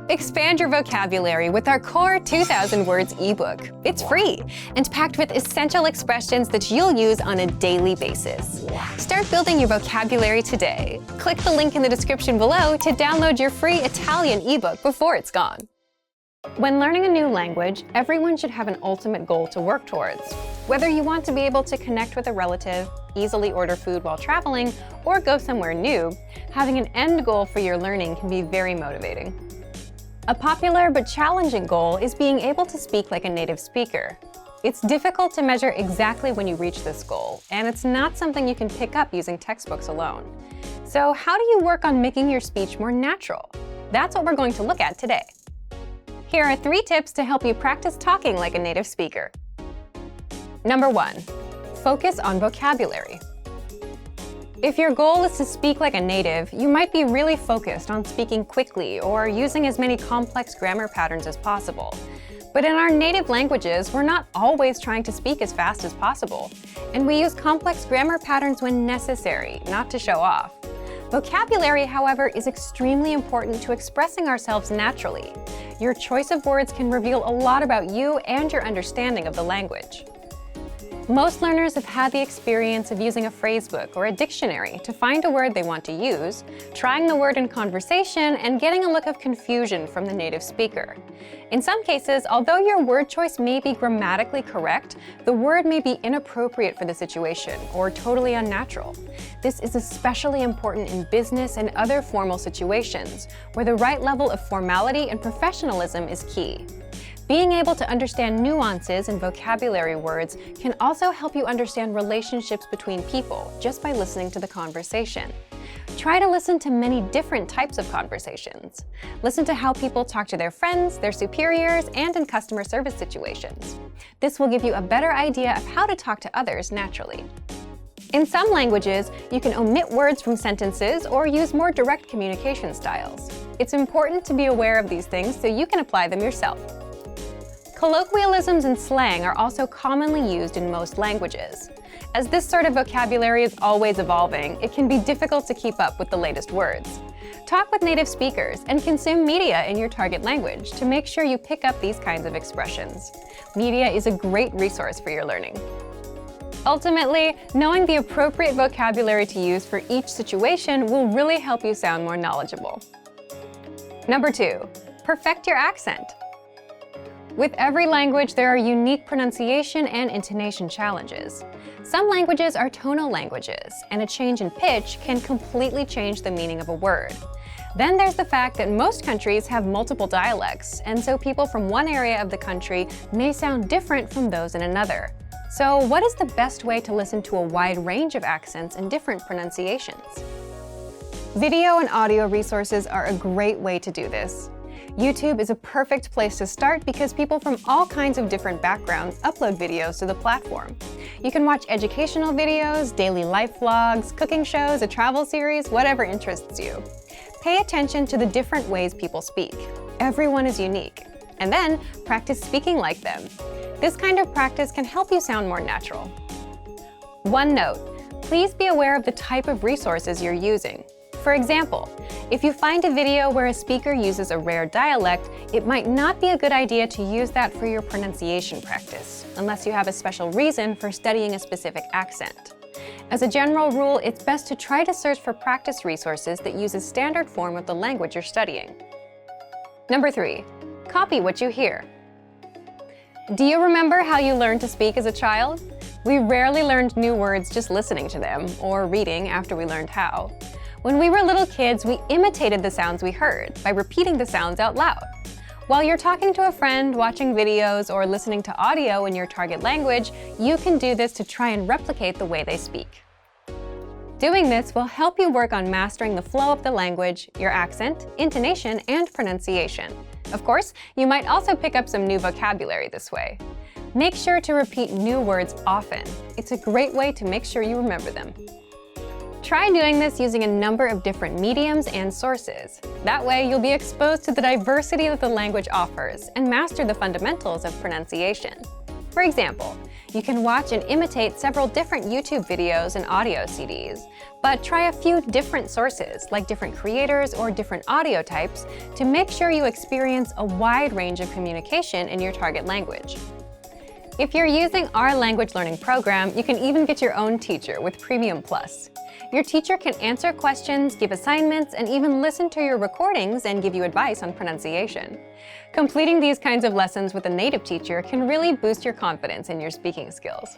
Expand your vocabulary with our Core 2,000 Words ebook. It's free and packed with essential expressions that you'll use on a daily basis. Start building your vocabulary today. Click the link in the description below to download your free Italian ebook before it's gone. When learning a new language, everyone should have an ultimate goal to work towards. Whether you want to be able to connect with a relative, easily order food while traveling, or go somewhere new, having an end goal for your learning can be very motivating. A popular but challenging goal is being able to speak like a native speaker. It's difficult to measure exactly when you reach this goal, and it's not something you can pick up using textbooks alone. So how do you work on making your speech more natural? That's what we're going to look at today. Here are 3 tips to help you practice talking like a native speaker. Number 1, focus on vocabulary. If your goal is to speak like a native, you might be really focused on speaking quickly or using as many complex grammar patterns as possible. But in our native languages, we're not always trying to speak as fast as possible, and we use complex grammar patterns when necessary, not to show off. Vocabulary, however, is extremely important to expressing ourselves naturally. Your choice of words can reveal a lot about you and your understanding of the language. Most learners have had the experience of using a phrasebook or a dictionary to find a word they want to use, trying the word in conversation, and getting a look of confusion from the native speaker. In some cases, although your word choice may be grammatically correct, the word may be inappropriate for the situation or totally unnatural. This is especially important in business and other formal situations, where the right level of formality and professionalism is key. Being able to understand nuances in vocabulary words can also help you understand relationships between people just by listening to the conversation. Try to listen to many different types of conversations. Listen to how people talk to their friends, their superiors, and in customer service situations. This will give you a better idea of how to talk to others naturally. In some languages, you can omit words from sentences or use more direct communication styles. It's important to be aware of these things so you can apply them yourself. Colloquialisms and slang are also commonly used in most languages. As this sort of vocabulary is always evolving, it can be difficult to keep up with the latest words. Talk with native speakers and consume media in your target language to make sure you pick up these kinds of expressions. Media is a great resource for your learning. Ultimately, knowing the appropriate vocabulary to use for each situation will really help you sound more knowledgeable. Number 2, perfect your accent. With every language, there are unique pronunciation and intonation challenges. Some languages are tonal languages, and a change in pitch can completely change the meaning of a word. Then there's the fact that most countries have multiple dialects, and so people from one area of the country may sound different from those in another. So what is the best way to listen to a wide range of accents and different pronunciations? Video and audio resources are a great way to do this. YouTube is a perfect place to start because people from all kinds of different backgrounds upload videos to the platform. You can watch educational videos, daily life vlogs, cooking shows, a travel series, whatever interests you. Pay attention to the different ways people speak. Everyone is unique. And then practice speaking like them. This kind of practice can help you sound more natural. One note, please be aware of the type of resources you're using. For example, if you find a video where a speaker uses a rare dialect, it might not be a good idea to use that for your pronunciation practice, unless you have a special reason for studying a specific accent. As a general rule, it's best to try to search for practice resources that use a standard form of the language you're studying. Number 3, copy what you hear. Do you remember how you learned to speak as a child? We rarely learned new words just listening to them, or reading after we learned how. When we were little kids, we imitated the sounds we heard by repeating the sounds out loud. While you're talking to a friend, watching videos, or listening to audio in your target language, you can do this to try and replicate the way they speak. Doing this will help you work on mastering the flow of the language, your accent, intonation, and pronunciation. Of course, you might also pick up some new vocabulary this way. Make sure to repeat new words often. It's a great way to make sure you remember them. Try doing this using a number of different mediums and sources. That way, you'll be exposed to the diversity that the language offers and master the fundamentals of pronunciation. For example, You can watch and imitate several different YouTube videos and audio CDs, but try a few different sources, like different creators or different audio types, to make sure you experience a wide range of communication in your target language. If you're using our language learning program, you can even get your own teacher with Premium Plus. Your teacher can answer questions, give assignments, and even listen to your recordings and give you advice on pronunciation. Completing these kinds of lessons with a native teacher can really boost your confidence in your speaking skills.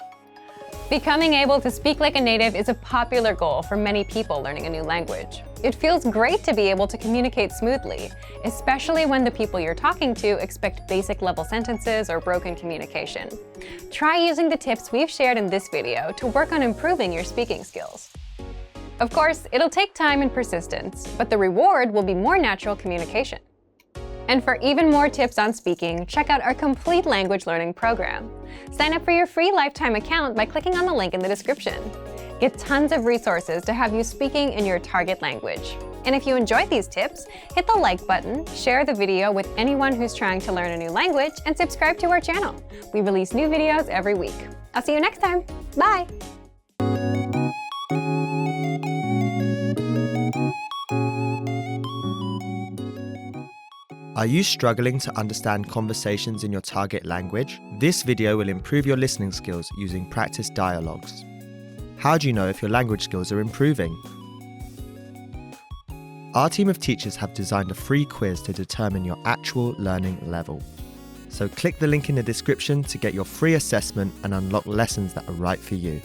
Becoming able to speak like a native is a popular goal for many people learning a new language. It feels great to be able to communicate smoothly, especially when the people you're talking to expect basic level sentences or broken communication. Try using the tips we've shared in this video to work on improving your speaking skills. Of course, it'll take time and persistence, but the reward will be more natural communication. And for even more tips on speaking, check out our complete language learning program. Sign up for your free lifetime account by clicking on the link in the description. Get tons of resources to have you speaking in your target language. And if you enjoyed these tips, hit the like button, share the video with anyone who's trying to learn a new language, and subscribe to our channel. We release new videos every week. I'll see you next time. Bye! Are you struggling to understand conversations in your target language? This video will improve your listening skills using practice dialogues. How do you know if your language skills are improving? Our team of teachers have designed a free quiz to determine your actual learning level. So click the link in the description to get your free assessment and unlock lessons that are right for you.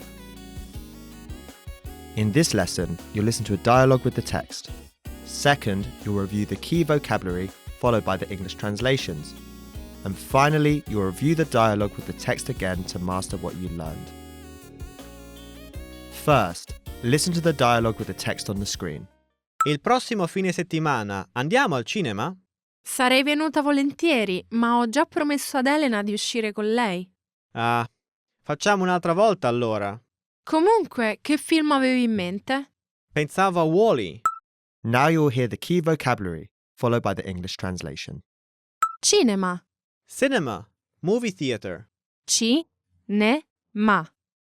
In this lesson, you'll listen to a dialogue with the text. Second, you'll review the key vocabulary followed by the English translations. And finally, you'll review the dialogue with the text again to master what you learned. First, listen to the dialogue with the text on the screen. Il prossimo fine settimana andiamo al cinema? Sarei venuta volentieri, ma ho già promesso ad Elena di uscire con lei. Ah, facciamo un'altra volta allora. Comunque, che film avevi in mente? Pensavo a Wall-E. Now you'll hear the key vocabulary, followed by the English translation. Cinema. Cinema, movie theater. Ci-ne-ma.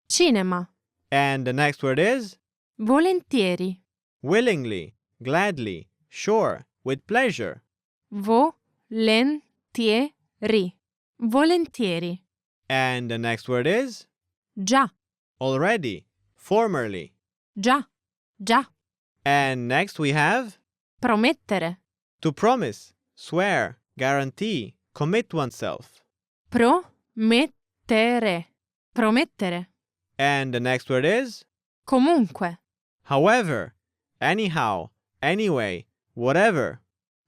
Cinema. And the next word is? Volentieri. Willingly, gladly, sure, with pleasure. Volentieri. Volentieri. And the next word is? Già. Already, formerly. Già. Già. And next we have? Promettere. To promise, swear, guarantee, commit oneself. Promettere. Promettere. And the next word is? Comunque. However, anyhow, anyway, whatever.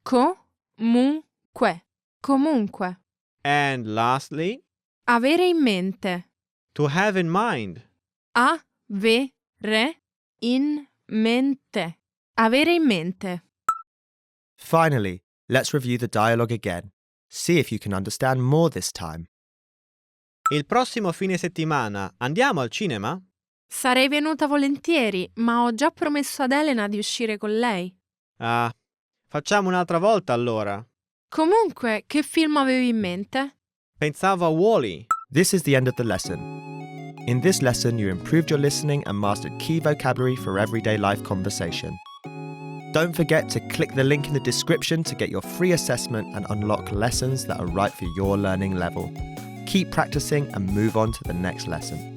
Comunque. Comunque. And lastly, Avere in mente. to have in mind. Avere in mente. Avere in mente. Finally, let's review the dialogue again. See if you can understand more this time. Il prossimo fine settimana andiamo al cinema? Sarei venuta volentieri, ma ho già promesso ad Elena di uscire con lei. Ah, facciamo un'altra volta allora. Comunque, che film avevi in mente? Pensavo a Wall-E. This is the end of the lesson. In this lesson, you improved your listening and mastered key vocabulary for everyday life conversation. Don't forget to click the link in the description to get your free assessment and unlock lessons that are right for your learning level. Keep practicing and move on to the next lesson.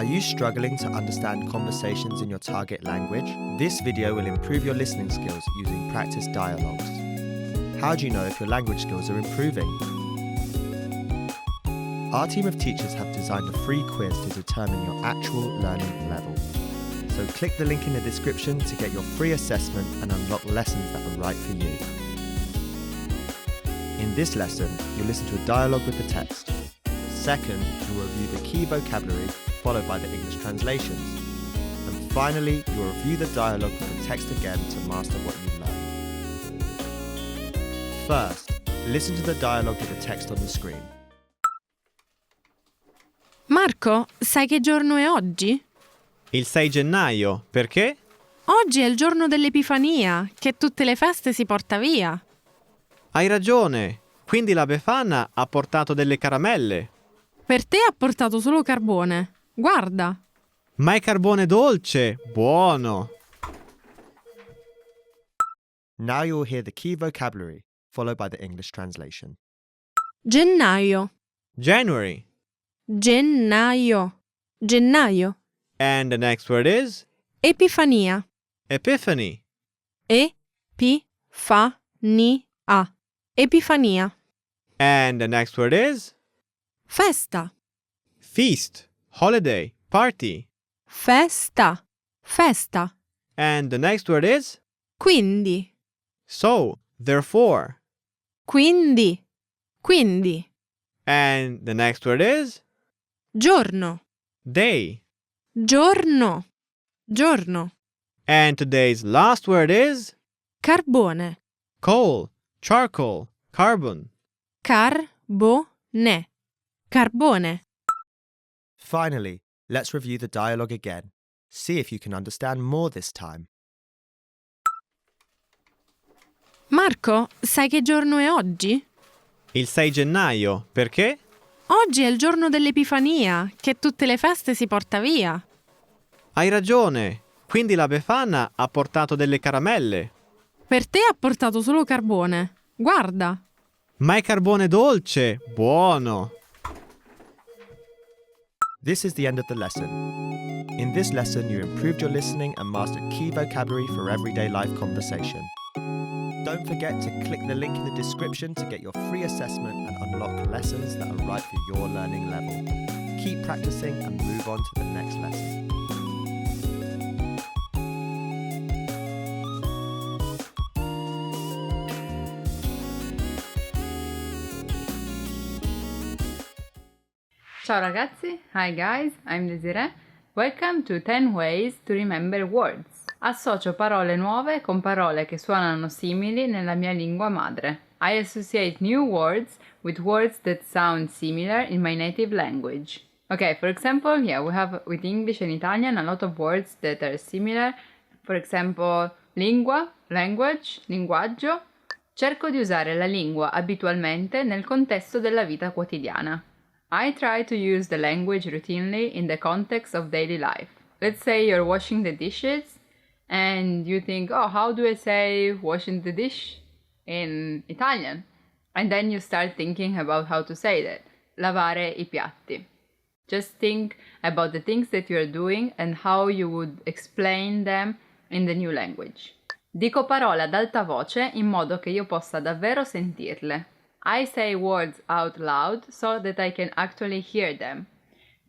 Are you struggling to understand conversations in your target language? This video will improve your listening skills using practice dialogues. How do you know if your language skills are improving? Our team of teachers have designed a free quiz to determine your actual learning level. So click the link in the description to get your free assessment and unlock lessons that are right for you. In this lesson, you'll listen to a dialogue with the text. Second, you'll review the key vocabulary, followed by the English translations. And finally, you'll review the dialogue with the text again to master what you learned. First, Listen to the dialogue with the text on the screen. Marco, sai che giorno è oggi? Il 6 gennaio, perché? Oggi è il giorno dell'Epifania, che tutte le feste si porta via. Hai ragione, quindi la Befana ha portato delle caramelle. Per te ha portato solo carbone. Guarda. Ma è carbone dolce, buono! Now you'll hear the key vocabulary, followed by the English translation. Gennaio, January. gennaio, gennaio. And the next word is Epifania, Epiphany. E-pi-fa-ni-a. Epifania. And the next word is Festa, feast, holiday, party. festa, festa. And the next word is Quindi, so, therefore. quindi, quindi. And the next word is Giorno, day. giorno, giorno. And today's last word is Carbone, coal, charcoal, carbon. carbone, carbone. Finally, let's review the dialogue again. See if you can understand more this time. Marco, sai che giorno è oggi? Il 6 gennaio, perché? Oggi è il giorno dell'Epifania, che tutte le feste si porta via. Hai ragione, quindi la Befana ha portato delle caramelle. Per te ha portato solo carbone. Guarda. Ma è carbone dolce, buono! This is the end of the lesson. In this lesson, you improved your listening and mastered key vocabulary for everyday life conversation. Don't forget to click the link in the description to get your free assessment and unlock lessons that are right for your learning level. Keep practicing and move on to the next lesson. Ciao ragazzi, hi guys, I'm Desiree. Welcome to 10 ways to remember words. Associo parole nuove con parole che suonano simili nella mia lingua madre. I associate new words with words that sound similar in my native language. Okay, for example, we have with English and Italian a lot of words that are similar. For example, lingua, language, linguaggio. Cerco di usare la lingua abitualmente nel contesto della vita quotidiana. I try to use the language routinely in the context of daily life. Let's say you're washing the dishes and you think, oh, how do I say washing the dish in Italian? And then you start thinking about how to say that. Lavare I piatti. Just think about the things that you're doing and how you would explain them in the new language. Dico parole ad alta voce in modo che io possa davvero sentirle. I say words out loud so that I can actually hear them.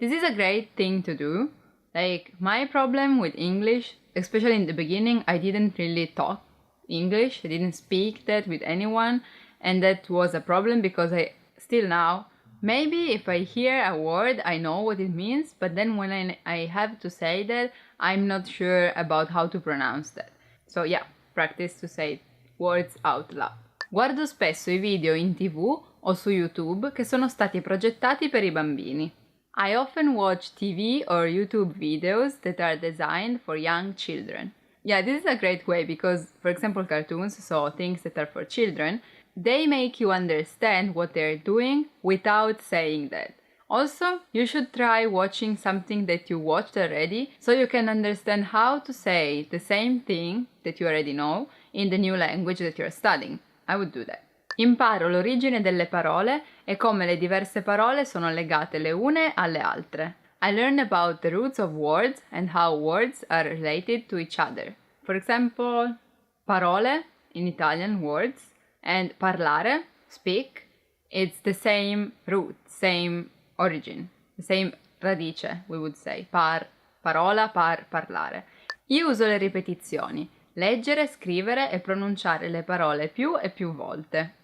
This is a great thing to do. Like, my problem with English, especially in the beginning, I didn't really talk English. I didn't speak that with anyone. And that was a problem because I still now, maybe if I hear a word, I know what it means. But then when I have to say that, I'm not sure about how to pronounce that. So yeah, practice to say words out loud. Guardo spesso I video in TV o su YouTube che sono stati progettati per I bambini. I often watch TV or YouTube videos that are designed for young children. Yeah, this is a great way because, for example, cartoons, so things that are for children, they make you understand what they're doing without saying that. Also, you should try watching something that you watched already so you can understand how to say the same thing that you already know in the new language that you're studying. I would do that. Imparo l'origine delle parole e come le diverse parole sono legate le une alle altre. I learn about the roots of words and how words are related to each other. For example, parole in Italian, words, and parlare, speak, it's the same root, same origin, the same radice, we would say. Parola, parlare. Io uso le ripetizioni. Leggere, scrivere e pronunciare le parole più e più volte.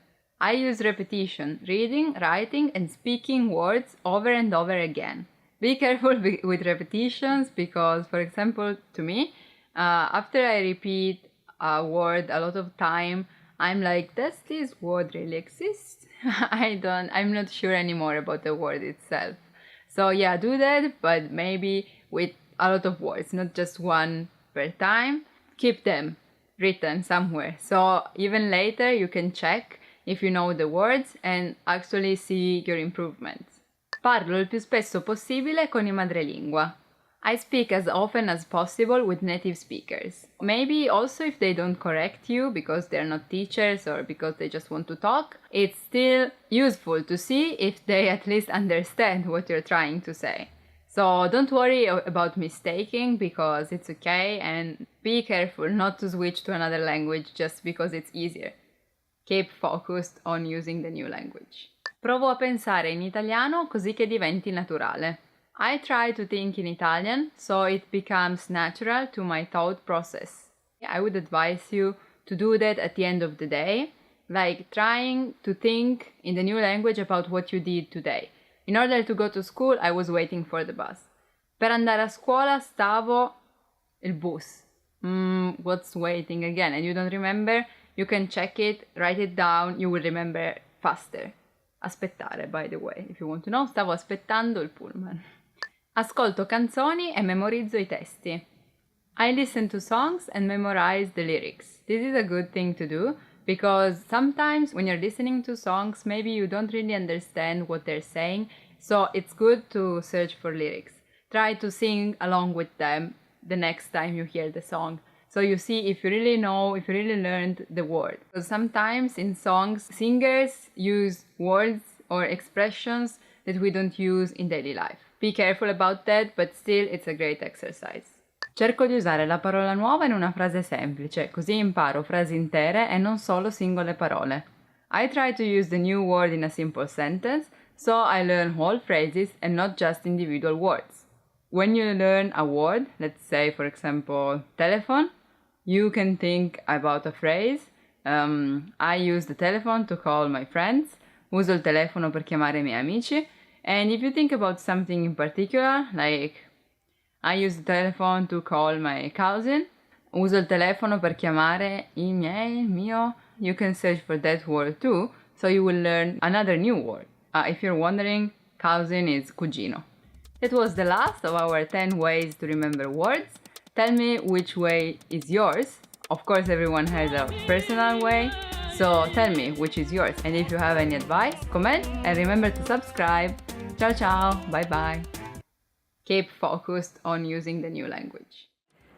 I use repetition, reading, writing and speaking words over and over again. Be careful with repetitions because, for example, to me, after I repeat a word a lot of time, I'm like, does this word really exist? I'm not sure anymore about the word itself. So yeah, do that, but maybe with a lot of words, not just one per time. Keep them written somewhere. So even later you can check if you know the words and actually see your improvements. Parlo il più spesso possibile con i madrelingua. I speak as often as possible with native speakers. Maybe also if they don't correct you because they're not teachers or because they just want to talk, it's still useful to see if they at least understand what you're trying to say. So don't worry about mistaking because it's okay, and be careful not to switch to another language just because it's easier. Keep focused on using the new language. Provo a pensare in italiano così che diventi naturale. I try to think in Italian so it becomes natural to my thought process. I would advise you to do that at the end of the day, like trying to think in the new language about what you did today. In order to go to school, I was waiting for the bus. Per andare a scuola stavo il bus. What's waiting again? And you don't remember? You can check it, write it down, you will remember faster. Aspettare, by the way, if you want to know, stavo aspettando il pullman. Ascolto canzoni e memorizzo i testi. I listen to songs and memorize the lyrics. This is a good thing to do because sometimes when you're listening to songs, maybe you don't really understand what they're saying, so it's good to search for lyrics. Try to sing along with them the next time you hear the song. So you see if you really know, if you really learned the word. Because sometimes in songs, singers use words or expressions that we don't use in daily life. Be careful about that, but still it's a great exercise. Cerco di usare la parola nuova in una frase semplice, così imparo frasi intere e non solo singole parole. I try to use the new word in a simple sentence, so I learn whole phrases and not just individual words. When you learn a word, let's say for example telephone, you can think about a phrase. I use the telephone to call my friends. Uso il telefono per chiamare i miei amici. And if you think about something in particular, like I use the telephone to call my cousin, uso il telefono per chiamare il mio, you can search for that word too, so you will learn another new word. If you're wondering, cousin is cugino. That was the last of our 10 ways to remember words. Tell me which way is yours. Of course, everyone has a personal way. So tell me which is yours, and if you have any advice, comment and remember to subscribe. Ciao ciao, bye bye. Keep focused on using the new language.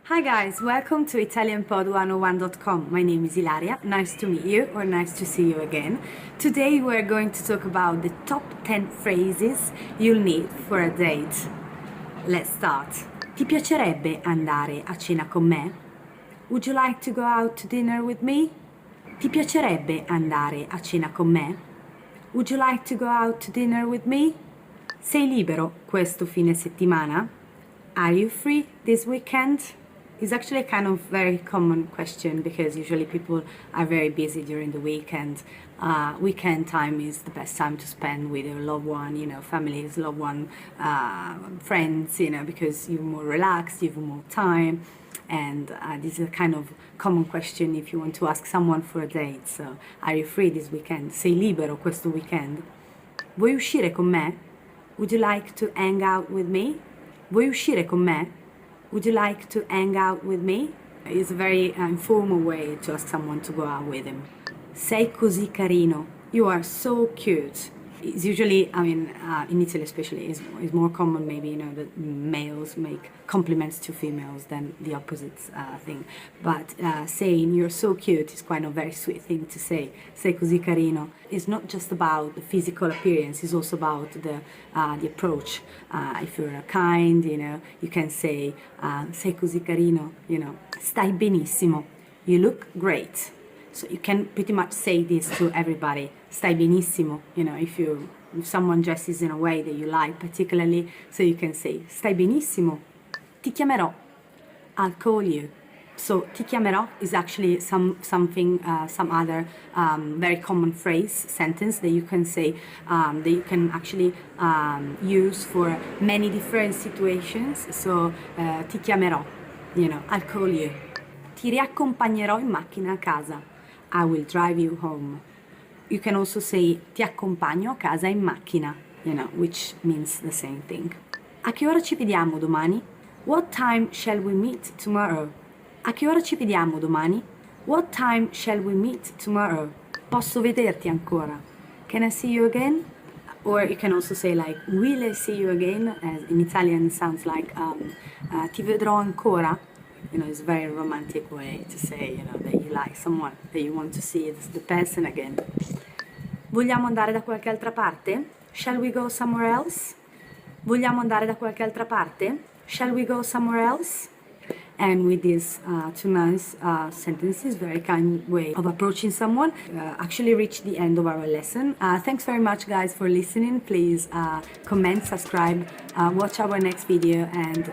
Hi guys, welcome to ItalianPod101.com. My name is Ilaria, nice to meet you or nice to see you again. Today we're going to talk about the top 10 phrases you'll need for a date. Let's start. Ti piacerebbe andare a cena con me? Would you like to go out to dinner with me? Ti piacerebbe andare a cena con me? Would you like to go out to dinner with me? Sei libero questo fine settimana? Are you free this weekend? It's actually a kind of very common question because usually people are very busy during the weekend. Weekend time is the best time to spend with your loved one, families, loved one, friends, because you're more relaxed, you have more time. And this is a kind of common question if you want to ask someone for a date. So, are you free this weekend? Sei libero questo weekend? Vuoi uscire con me? Would you like to hang out with me? Vuoi uscire con me? Would you like to hang out with me? It's a very informal way to ask someone to go out with him. Sei così carino. You are so cute. It's usually, in Italy especially, is more common maybe, that males make compliments to females than the opposite thing. But saying you're so cute is quite a very sweet thing to say. Sei così carino. It's not just about the physical appearance, it's also about the approach. If you're kind, you can say, sei così carino, Stai benissimo. You look great. So you can pretty much say this to everybody. Stai benissimo, if someone dresses in a way that you like particularly, so you can say stai benissimo. Ti chiamerò. I'll call you. So ti chiamerò is actually some other very common phrase, sentence that you can say, that you can actually use for many different situations. So ti chiamerò, I'll call you. Ti riaccompagnerò in macchina a casa. I will drive you home. You can also say ti accompagno a casa in macchina, which means the same thing. A che ora ci vediamo domani? What time shall we meet tomorrow? A che ora ci vediamo domani? What time shall we meet tomorrow? Posso vederti ancora? Can I see you again? Or you can also say like will I see you again? As in Italian it sounds like ti vedrò ancora. It's a very romantic way to say, that you like someone, that you want to see the person again. Vogliamo andare da qualche altra parte? Shall we go somewhere else? Vogliamo andare da qualche altra parte? Shall we go somewhere else? And with these two nice sentences, very kind way of approaching someone, actually reached the end of our lesson. Thanks very much, guys, for listening. Please comment, subscribe, watch our next video, and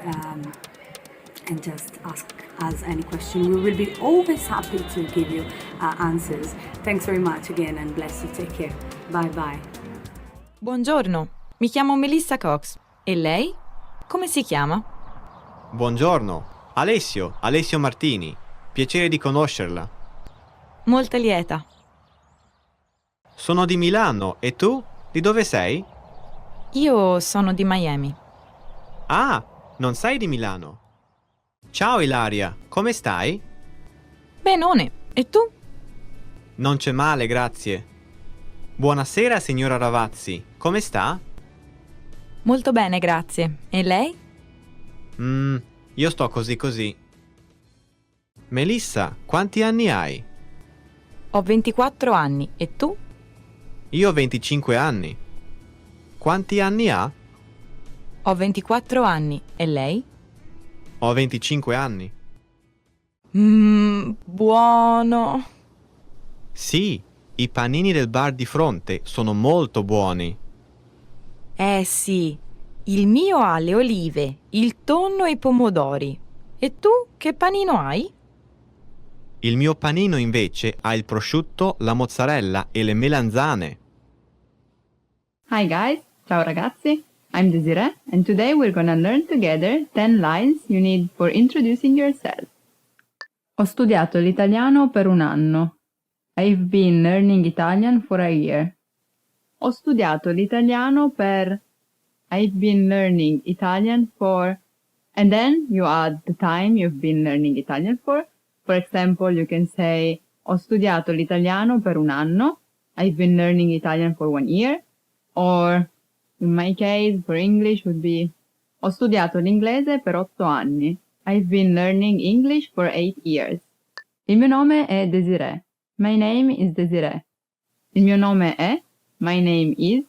just ask us any question. We will be always happy to give you answers. Thanks very much again, and bless you. Take care. Bye bye. Buongiorno, mi chiamo Melissa Cox. E lei? Come si chiama? Buongiorno, Alessio Martini. Piacere di conoscerla. Molto lieta. Sono di Milano, e tu? Di dove sei? Io sono di Miami. Ah, non sei di Milano. Ciao Ilaria, come stai? Benone, e tu? Non c'è male, grazie. Buonasera, signora Ravazzi, come sta? Molto bene, grazie. E lei? Io sto così. Melissa, quanti anni hai? Ho 24 anni, e tu? Io ho 25 anni. Quanti anni ha? Ho 24 anni, e lei? Ho 25 anni. Buono. Sì, i panini del bar di fronte sono molto buoni. Sì, il mio ha le olive, il tonno e i pomodori. E tu che panino hai? Il mio panino invece ha il prosciutto, la mozzarella e le melanzane. Hi guys, ciao ragazzi, I'm Desiree and today we're gonna learn together 10 lines you need for introducing yourself. Ho studiato l'italiano per un anno. I've been learning Italian for a year. Ho studiato l'italiano per... I've been learning Italian for... And then you add the time you've been learning Italian for. For example, you can say ho studiato l'italiano per un anno. I've been learning Italian for 1 year. Or, in my case, for English would be ho studiato l'inglese per 8 anni. I've been learning English for 8 years. Il mio nome è Desiree. My name is Desiree. Il mio nome è, my name is,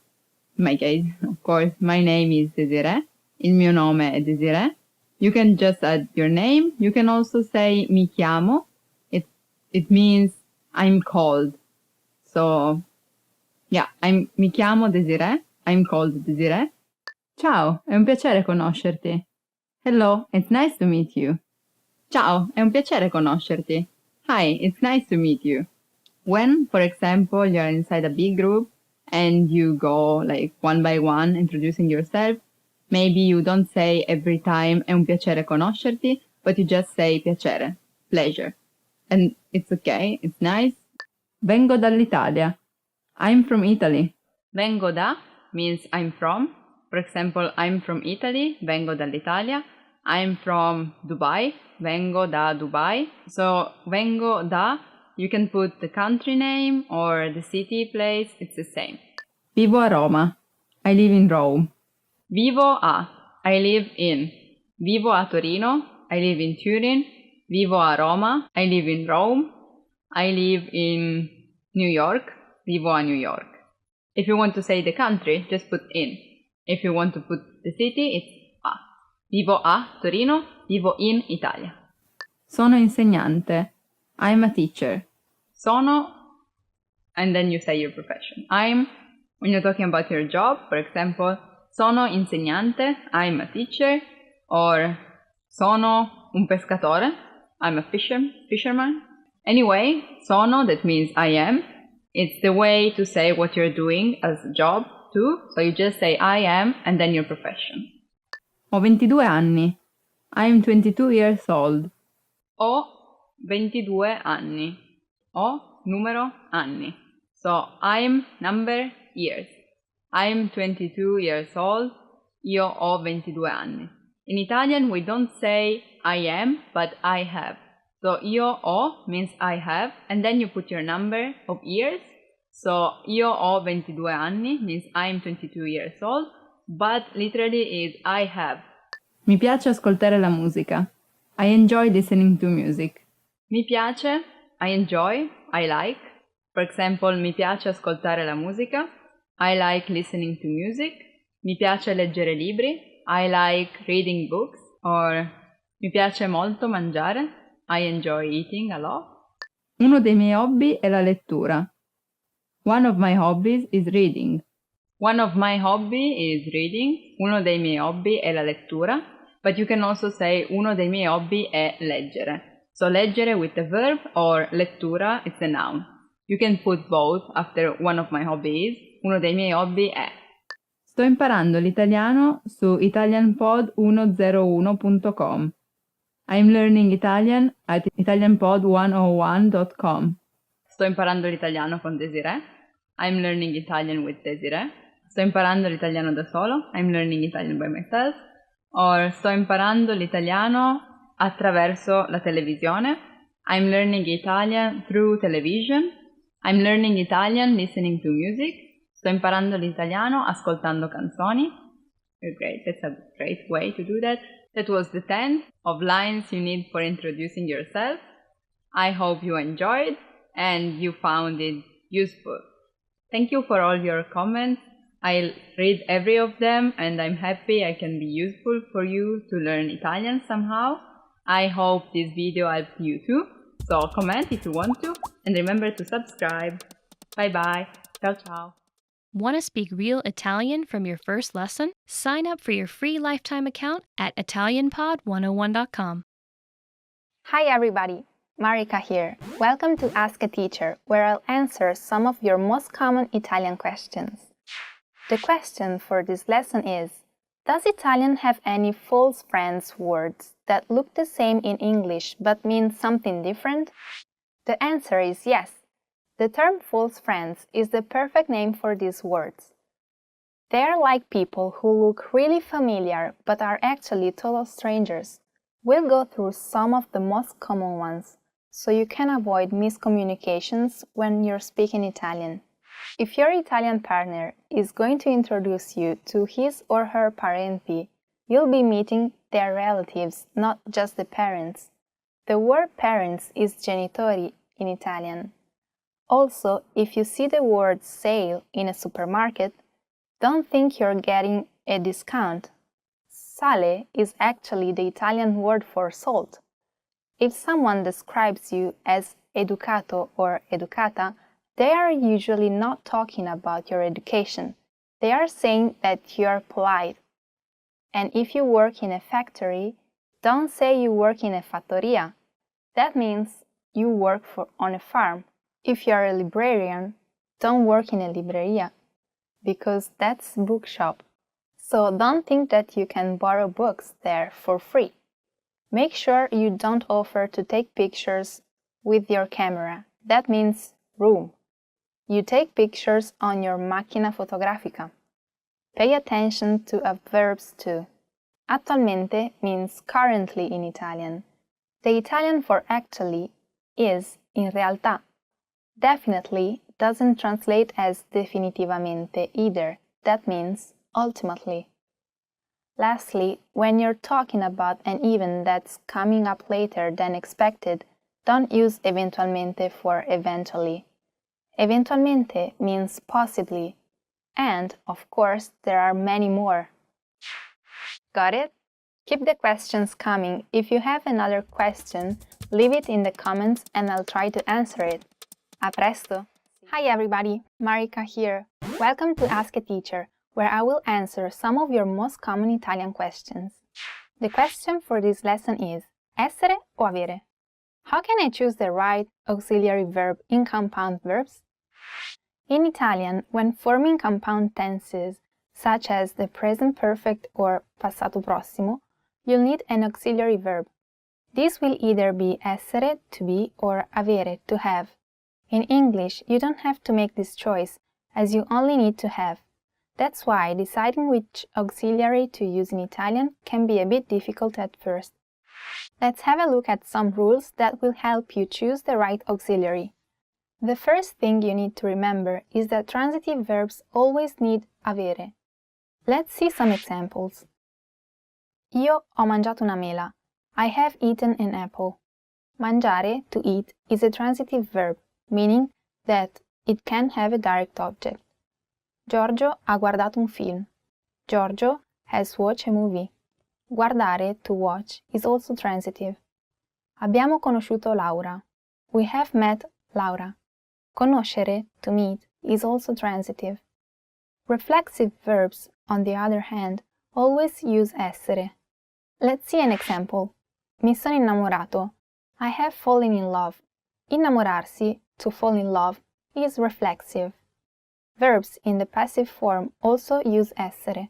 in my case, of course, my name is Desiree. Il mio nome è Desiree. You can just add your name. You can also say mi chiamo. It means I'm called. So, yeah, mi chiamo Desiree. I'm called Desiree. Ciao, è un piacere conoscerti. Hello, it's nice to meet you. Ciao, è un piacere conoscerti. Hi, it's nice to meet you. When, for example, you're inside a big group and you go like one by one introducing yourself, maybe you don't say every time è un piacere conoscerti, but you just say piacere, pleasure. And it's okay, it's nice. Vengo dall'Italia. I'm from Italy. Vengo da means I'm from. For example, I'm from Italy, vengo dall'Italia. I'm from Dubai, vengo da Dubai. So, vengo da, you can put the country name or the city, place, it's the same. Vivo a Roma. I live in Rome. Vivo a, I live in. Vivo a Torino, I live in Turin. Vivo a Roma, I live in Rome. I live in New York, vivo a New York. If you want to say the country, just put in. If you want to put the city, it's a. Vivo a Torino, vivo in Italia. Sono insegnante. I'm a teacher. Sono, and then you say your profession. I'm, when you're talking about your job, for example, sono insegnante, I'm a teacher, or sono un pescatore, I'm a fisherman. Anyway, sono, that means I am. It's the way to say what you're doing as a job too. So you just say I am and then your profession. Ho 22 anni. I'm 22 years old. Ho 22 anni. O, numero, anni. So, I'm number, years. I'm 22 years old. Io ho 22 anni. In Italian, we don't say I am, but I have. So, io ho means I have, and then you put your number of years. So, io ho 22 anni means I'm 22 years old, but literally is I have. Mi piace ascoltare la musica. I enjoy listening to music. Mi piace, I enjoy, I like. For example, mi piace ascoltare la musica. I like listening to music. Mi piace leggere libri. I like reading books. Or mi piace molto mangiare. I enjoy eating a lot. Uno dei miei hobby è la lettura. One of my hobbies is reading. One of my hobby is reading. Uno dei miei hobby è la lettura. But you can also say uno dei miei hobby è leggere. So leggere with the verb or lettura is the noun. You can put both after one of my hobbies. Uno dei miei hobby è. Sto imparando l'italiano su italianpod101.com. I'm learning Italian at italianpod101.com. Sto imparando l'italiano con Desiree. I'm learning Italian with Desiree. Sto imparando l'italiano da solo. I'm learning Italian by myself. Or sto imparando l'italiano attraverso la televisione. I'm learning Italian through television. I'm learning Italian listening to music. Sto imparando l'italiano ascoltando canzoni. Great, that's a great way to do that. That was the 10 of lines you need for introducing yourself. I hope you enjoyed and you found it useful. Thank you for all your comments. I'll read every of them and I'm happy I can be useful for you to learn Italian somehow. I hope this video helped you too. So comment if you want to and remember to subscribe. Bye bye. Ciao ciao. Want to speak real Italian from your first lesson? Sign up for your free lifetime account at ItalianPod101.com. Hi everybody, Marika here. Welcome to Ask a Teacher, where I'll answer some of your most common Italian questions. The question for this lesson is, does Italian have any false friends words that look the same in English but mean something different? The answer is yes. The term false friends is the perfect name for these words. They are like people who look really familiar but are actually total strangers. We'll go through some of the most common ones, so you can avoid miscommunications when you're speaking Italian. If your Italian partner is going to introduce you to his or her parenti, you'll be meeting their relatives, not just the parents. The word parents is genitori in Italian. Also, if you see the word sale in a supermarket, don't think you're getting a discount. Sale is actually the Italian word for salt. If someone describes you as educato or educata, they are usually not talking about your education. They are saying that you are polite. And if you work in a factory, don't say you work in a fattoria. That means you work on a farm. If you are a librarian, don't work in a libreria, because that's bookshop. So don't think that you can borrow books there for free. Make sure you don't offer to take pictures with your camera. That means room. You take pictures on your macchina fotografica. Pay attention to adverbs too. Attualmente means currently in Italian. The Italian for actually is in realtà. Definitely doesn't translate as definitivamente either. That means ultimately. Lastly, when you're talking about an event that's coming up later than expected, don't use eventualmente for eventually. Eventualmente means possibly. And, of course, there are many more. Got it? Keep the questions coming. If you have another question, leave it in the comments and I'll try to answer it. A presto! Hi everybody, Marika here. Welcome to Ask a Teacher, where I will answer some of your most common Italian questions. The question for this lesson is, essere o avere? How can I choose the right auxiliary verb in compound verbs? In Italian, when forming compound tenses, such as the present perfect or passato prossimo, you'll need an auxiliary verb. This will either be essere, to be, or avere, to have. In English, you don't have to make this choice, as you only need to have. That's why deciding which auxiliary to use in Italian can be a bit difficult at first. Let's have a look at some rules that will help you choose the right auxiliary. The first thing you need to remember is that transitive verbs always need avere. Let's see some examples. Io ho mangiato una mela. I have eaten an apple. Mangiare, to eat, is a transitive verb, meaning that it can have a direct object. Giorgio ha guardato un film. Giorgio has watched a movie. Guardare, to watch, is also transitive. Abbiamo conosciuto Laura. We have met Laura. Conoscere, to meet, is also transitive. Reflexive verbs, on the other hand, always use essere. Let's see an example. Mi sono innamorato. I have fallen in love. Innamorarsi, to fall in love, is reflexive. Verbs in the passive form also use essere.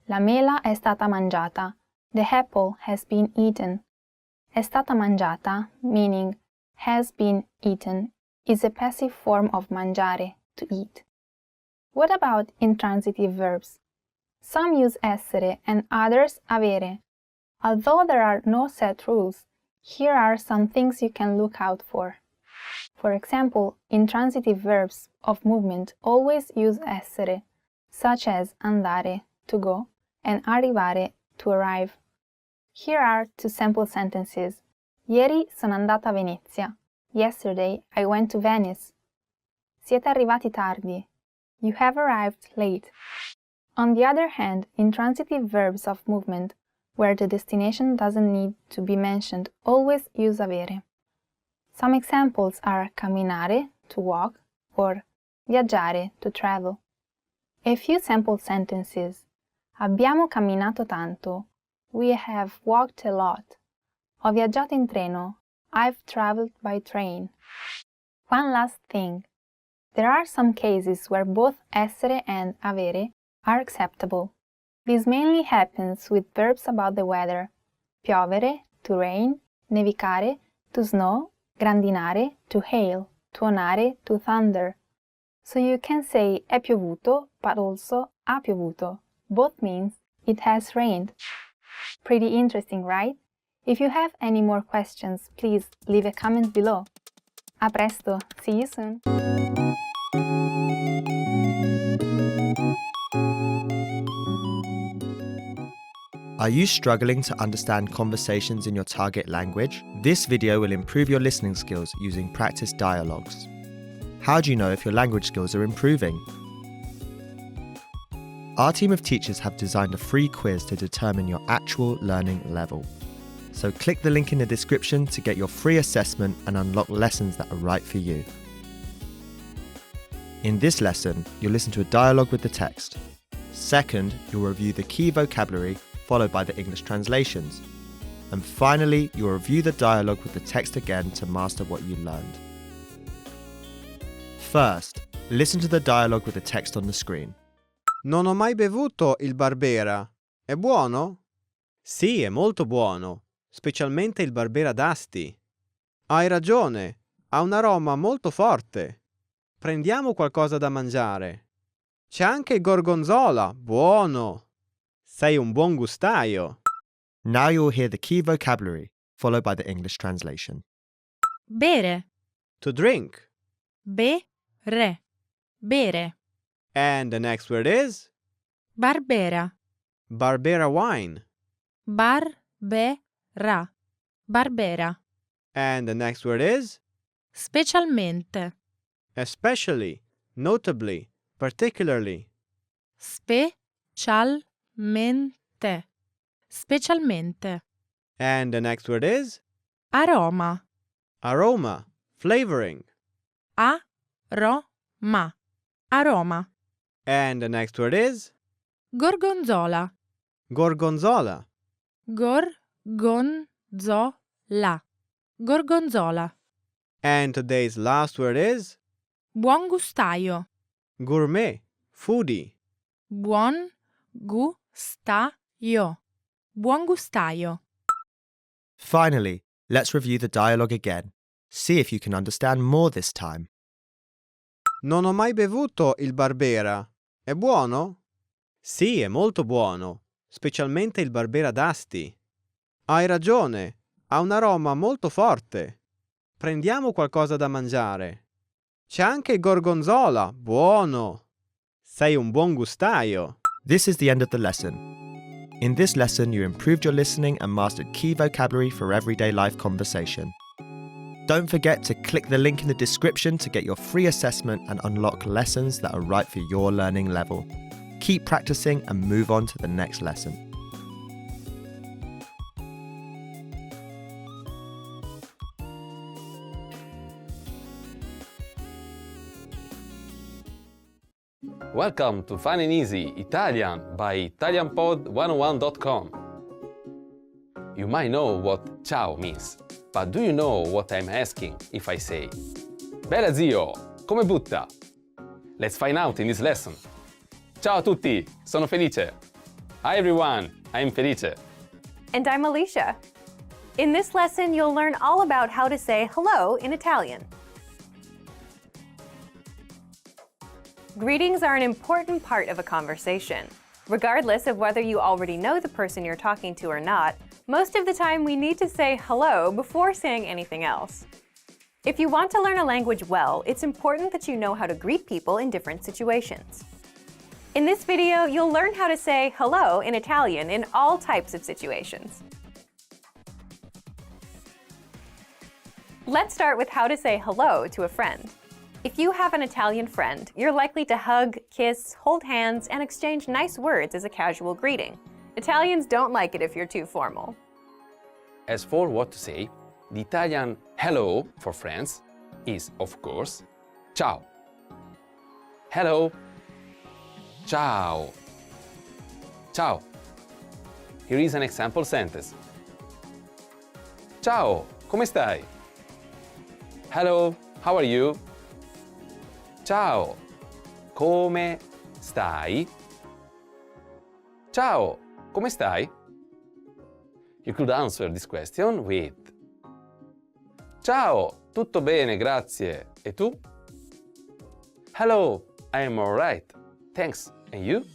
La mela è stata mangiata. The apple has been eaten. È stata mangiata, meaning has been eaten, is a passive form of mangiare, to eat. What about intransitive verbs? Some use essere and others avere. Although there are no set rules, here are some things you can look out for. For example, intransitive verbs of movement always use essere, such as andare, to go, and arrivare, to arrive. Here are two sample sentences. Ieri sono andata a Venezia. Yesterday I went to Venice. Siete arrivati tardi. You have arrived late. On the other hand, intransitive verbs of movement, where the destination doesn't need to be mentioned, always use avere. Some examples are camminare, to walk, or viaggiare, to travel. A few sample sentences. Abbiamo camminato tanto. We have walked a lot. Ho viaggiato in treno. I've traveled by train. One last thing. There are some cases where both essere and avere are acceptable. This mainly happens with verbs about the weather. Piovere, to rain, nevicare, to snow, grandinare, to hail, tuonare, to thunder. So you can say è piovuto, but also ha piovuto. Both means it has rained. Pretty interesting, right? If you have any more questions, please leave a comment below. A presto, see you soon! Are you struggling to understand conversations in your target language? This video will improve your listening skills using practice dialogues. How do you know if your language skills are improving? Our team of teachers have designed a free quiz to determine your actual learning level. So click the link in the description to get your free assessment and unlock lessons that are right for you. In this lesson, you'll listen to a dialogue with the text. Second, you'll review the key vocabulary, followed by the English translations. And finally, you'll review the dialogue with the text again to master what you learned. First, listen to the dialogue with the text on the screen. Non ho mai bevuto il Barbera. È buono? Sì, è molto buono, specialmente il Barbera d'Asti. Hai ragione, ha un aroma molto forte. Prendiamo qualcosa da mangiare. C'è anche il gorgonzola, buono. Sei un buon gustaio. Now you'll hear the key vocabulary, followed by the English translation. Bere, To drink. bere, bere. And the next word is Barbera, Barbera wine. barbera, barbera. And the next word is Specialmente, especially, notably, particularly. specialmente, specialmente. And the next word is Aroma, aroma, flavoring. aroma, aroma. And the next word is Gorgonzola, gorgonzola. gorgonzola, gorgonzola. And today's last word is Buon gustaio, gourmet, foodie. buon gustaio, buon gustaio. Finally, let's review the dialogue again. See if you can understand more this time. Non ho mai bevuto il Barbera. È buono? Sì, è molto buono, specialmente il Barbera d'Asti. Hai ragione, ha un aroma molto forte. Prendiamo qualcosa da mangiare. C'è anche il gorgonzola, buono. Sei un buon gustaio. This is the end of the lesson. In this lesson, you improved your listening and mastered key vocabulary for everyday life conversation. Don't forget to click the link in the description to get your free assessment and unlock lessons that are right for your learning level. Keep practicing and move on to the next lesson. Welcome to Fun and Easy Italian by ItalianPod101.com. You might know what ciao means, but do you know what I'm asking if I say Bella zio, come butta? Let's find out in this lesson. Ciao a tutti, sono Felice. Hi everyone, I'm Felice. And I'm Alicia. In this lesson, you'll learn all about how to say hello in Italian. Greetings are an important part of a conversation. Regardless of whether you already know the person you're talking to or not, most of the time we need to say hello before saying anything else. If you want to learn a language well, it's important that you know how to greet people in different situations. In this video, you'll learn how to say hello in Italian in all types of situations. Let's start with how to say hello to a friend. If you have an Italian friend, you're likely to hug, kiss, hold hands, and exchange nice words as a casual greeting. Italians don't like it if you're too formal. As for what to say, the Italian hello for friends is, of course, ciao. Hello. Ciao. Ciao. Here is an example sentence. Ciao, come stai? Hello, how are you? Ciao, come stai? Ciao, come stai? You could answer this question with Ciao, tutto bene, grazie. E tu? Hello, I am alright. Thanks. And you?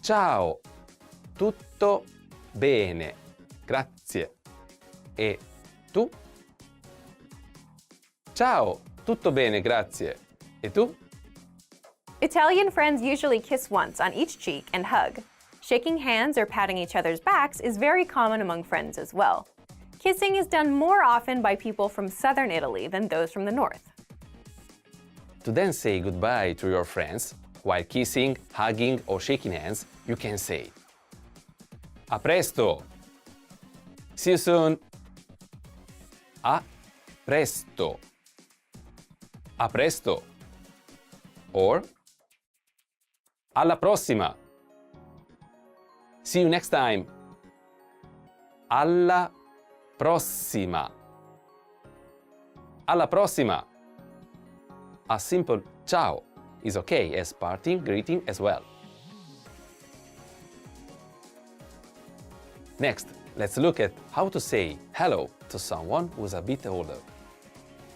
Ciao, tutto bene, grazie. E tu? Ciao, tutto bene, grazie. E tu? Italian friends usually kiss once on each cheek and hug. Shaking hands or patting each other's backs is very common among friends as well. Kissing is done more often by people from southern Italy than those from the north. To then say goodbye to your friends, while kissing, hugging or shaking hands, you can say A presto! See you soon! A presto! A presto! Or Alla prossima! See you next time! Alla prossima! Alla prossima! A simple ciao is okay as parting greeting as well. Next, let's look at how to say hello to someone who's a bit older.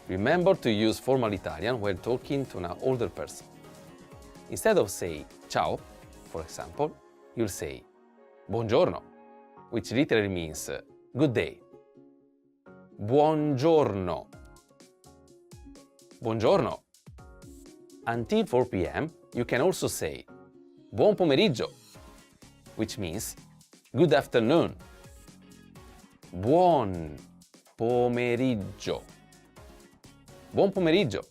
Remember to use formal Italian when talking to an older person. Instead of saying ciao, for example, you'll say buongiorno, which literally means good day. Buongiorno. Buongiorno. Until 4 p.m., you can also say buon pomeriggio, which means good afternoon. Buon pomeriggio. Buon pomeriggio.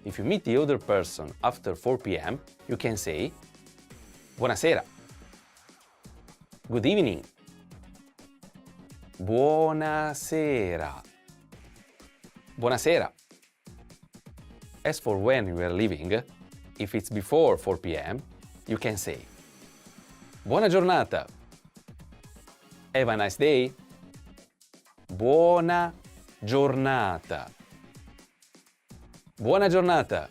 If you meet the other person after 4 p.m., you can say buonasera. Good evening. Buonasera. Buonasera. As for when you are leaving, if it's before 4 p.m., you can say Buona giornata. Have a nice day. Buona giornata. Buona giornata.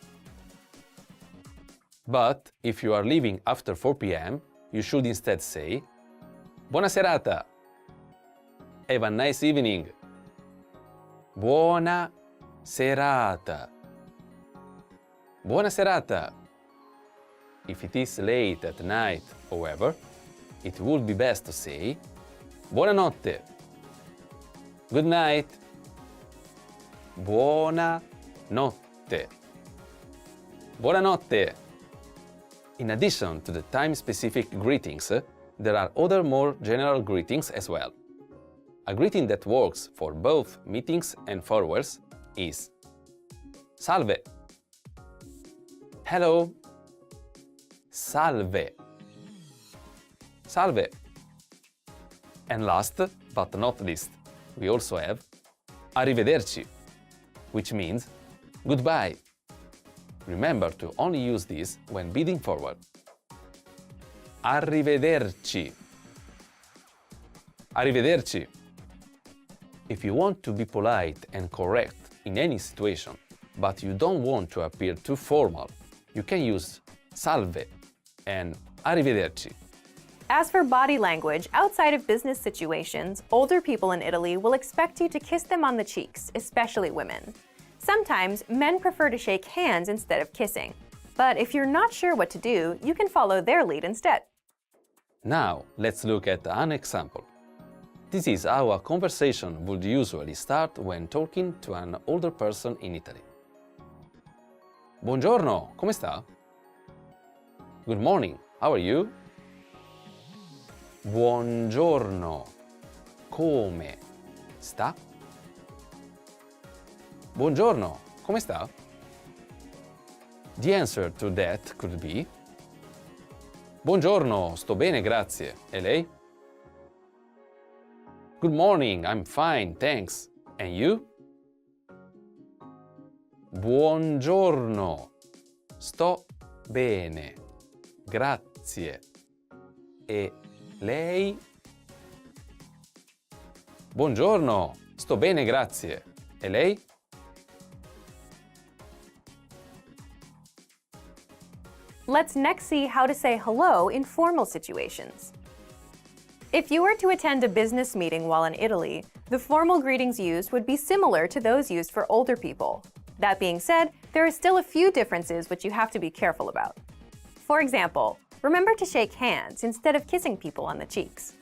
But if you are leaving after 4 p.m., you should instead say Buona serata. Have a nice evening. Buona serata. Buona serata. If it is late at night, however, it would be best to say buonanotte. Good night. Buona notte. Buonanotte. In addition to the time-specific greetings, there are other more general greetings as well. A greeting that works for both meetings and farewells is salve. Hello. Salve. Salve. And last but not least, we also have arrivederci, which means goodbye. Remember to only use this when bidding forward. Arrivederci. Arrivederci. If you want to be polite and correct in any situation, but you don't want to appear too formal, you can use salve and arrivederci. As for body language, outside of business situations, older people in Italy will expect you to kiss them on the cheeks, especially women. Sometimes, men prefer to shake hands instead of kissing. But if you're not sure what to do, you can follow their lead instead. Now, let's look at an example. This is how a conversation would usually start when talking to an older person in Italy. Buongiorno, come sta? Good morning, how are you? Buongiorno, come sta? Buongiorno, come sta? The answer to that could be Buongiorno, sto bene, grazie. E lei? Good morning, I'm fine, thanks. And you? Buongiorno, sto bene, grazie. E lei? Buongiorno, sto bene, grazie. E lei? Let's next see how to say hello in formal situations. If you were to attend a business meeting while in Italy, the formal greetings used would be similar to those used for older people. That being said, there are still a few differences which you have to be careful about. For example, remember to shake hands instead of kissing people on the cheeks.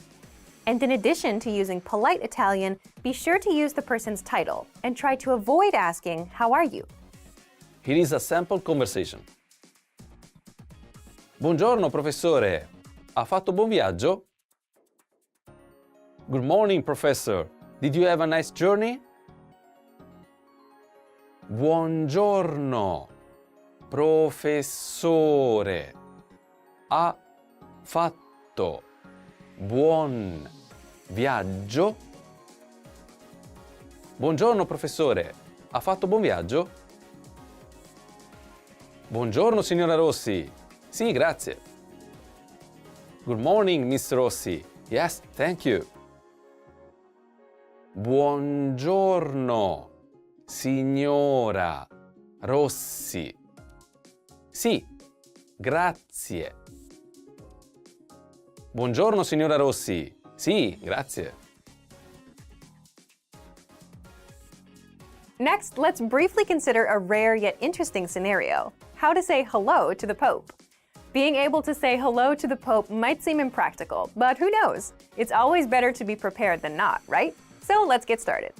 And in addition to using polite Italian, be sure to use the person's title and try to avoid asking, "How are you?" Here is a sample conversation. Buongiorno, professore. Ha fatto buon viaggio? Good morning, professor. Did you have a nice journey? Buongiorno, professore. Ha fatto buon viaggio? Buongiorno, professore. Ha fatto buon viaggio? Buongiorno, signora Rossi. Sì, grazie. Good morning, Miss Rossi. Yes, thank you. Buongiorno, signora Rossi. Sì, grazie. Buongiorno, signora Rossi. Sì, grazie. Next, let's briefly consider a rare yet interesting scenario: how to say hello to the Pope. Being able to say hello to the Pope might seem impractical, but who knows? It's always better to be prepared than not, right? So let's get started.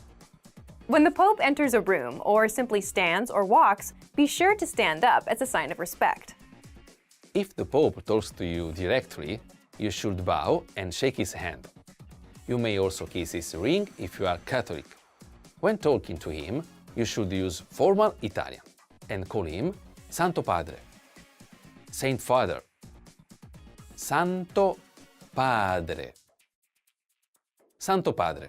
When the Pope enters a room or simply stands or walks, be sure to stand up as a sign of respect. If the Pope talks to you directly, you should bow and shake his hand. You may also kiss his ring if you are Catholic. When talking to him, you should use formal Italian and call him Santo Padre, Saint Father, Santo Padre, Santo Padre.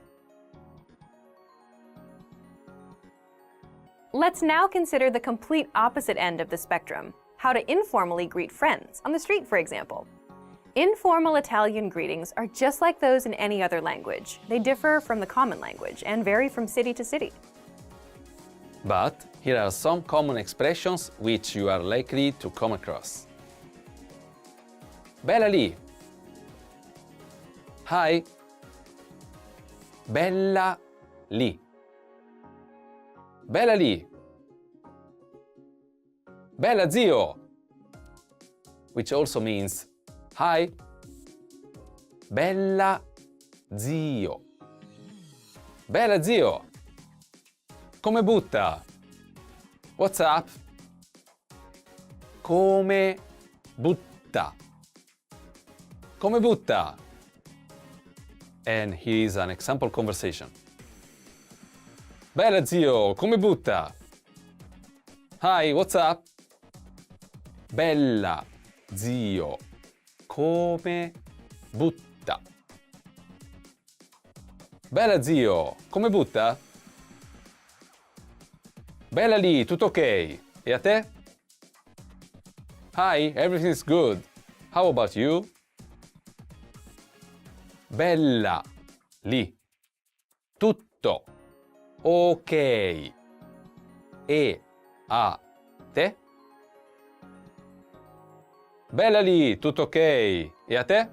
Let's now consider the complete opposite end of the spectrum: how to informally greet friends, on the street for example. Informal Italian greetings are just like those in any other language. They differ from the common language and vary from city to city. But here are some common expressions which you are likely to come across. Bella lì. Hi. Bella lì. Bella lì. Bella zio. Which also means hi. Bella zio. Bella zio. Come butta? What's up? Come butta. Come butta? And here is an example conversation. Bella zio, come butta? Hi, what's up? Bella zio, come butta? Bella zio, come butta? Bella lì, tutto ok. E a te? Hi, everything's good. How about you? Bella lì, tutto ok. E a te? Bella lì, tutto ok. E a te?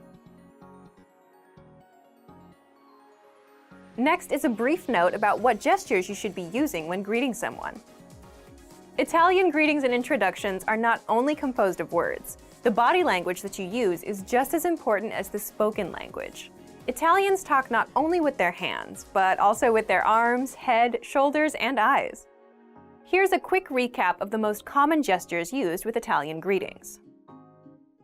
Next is a brief note about what gestures you should be using when greeting someone. Italian greetings and introductions are not only composed of words. The body language that you use is just as important as the spoken language. Italians talk not only with their hands, but also with their arms, head, shoulders, and eyes. Here's a quick recap of the most common gestures used with Italian greetings.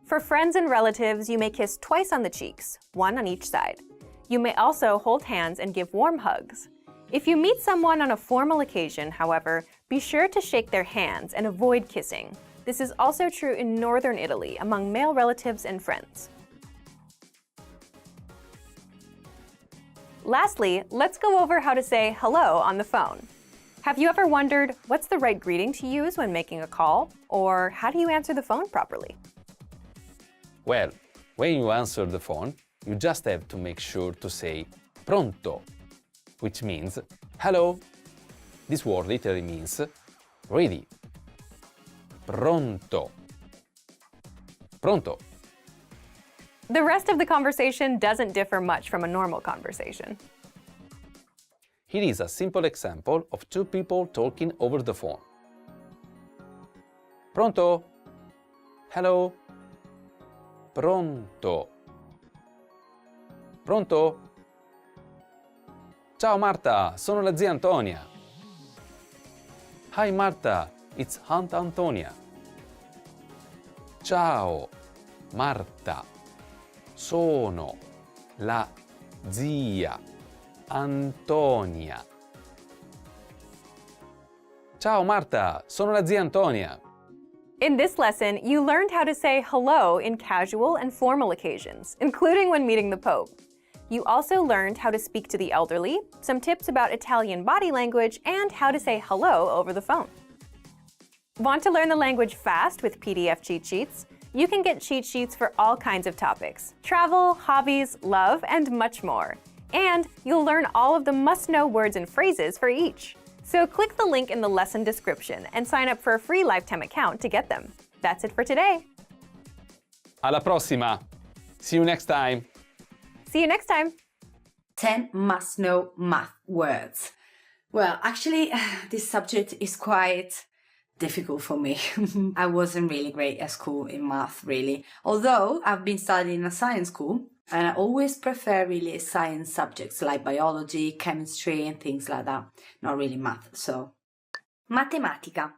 For friends and relatives, you may kiss twice on the cheeks, one on each side. You may also hold hands and give warm hugs. If you meet someone on a formal occasion, however, be sure to shake their hands and avoid kissing. This is also true in northern Italy among male relatives and friends. Lastly, let's go over how to say hello on the phone. Have you ever wondered what's the right greeting to use when making a call? Or how do you answer the phone properly? Well, when you answer the phone, you just have to make sure to say pronto, which means hello. This word literally means ready. Pronto. Pronto. The rest of the conversation doesn't differ much from a normal conversation. Here is a simple example of two people talking over the phone. Pronto? Hello? Pronto? Pronto? Ciao Marta, sono la zia Antonia. Hi Marta, it's Aunt Antonia. Ciao Marta, sono la zia Antonia. Ciao Marta, sono la zia Antonia. In this lesson, you learned how to say hello in casual and formal occasions, including when meeting the Pope. You also learned how to speak to the elderly, some tips about Italian body language, and how to say hello over the phone. Want to learn the language fast with PDF cheat sheets? You can get cheat sheets for all kinds of topics: travel, hobbies, love, and much more. And you'll learn all of the must-know words and phrases for each. So click the link in the lesson description and sign up for a free lifetime account to get them. That's it for today. Alla prossima. See you next time. See you next time. 10 must-know math words. Well, actually, this subject is quite difficult for me. I wasn't really great at school in math, really. Although I've been studying in a science school, and I always prefer really science subjects like biology, chemistry, and things like that. Not really math, so. Matematica.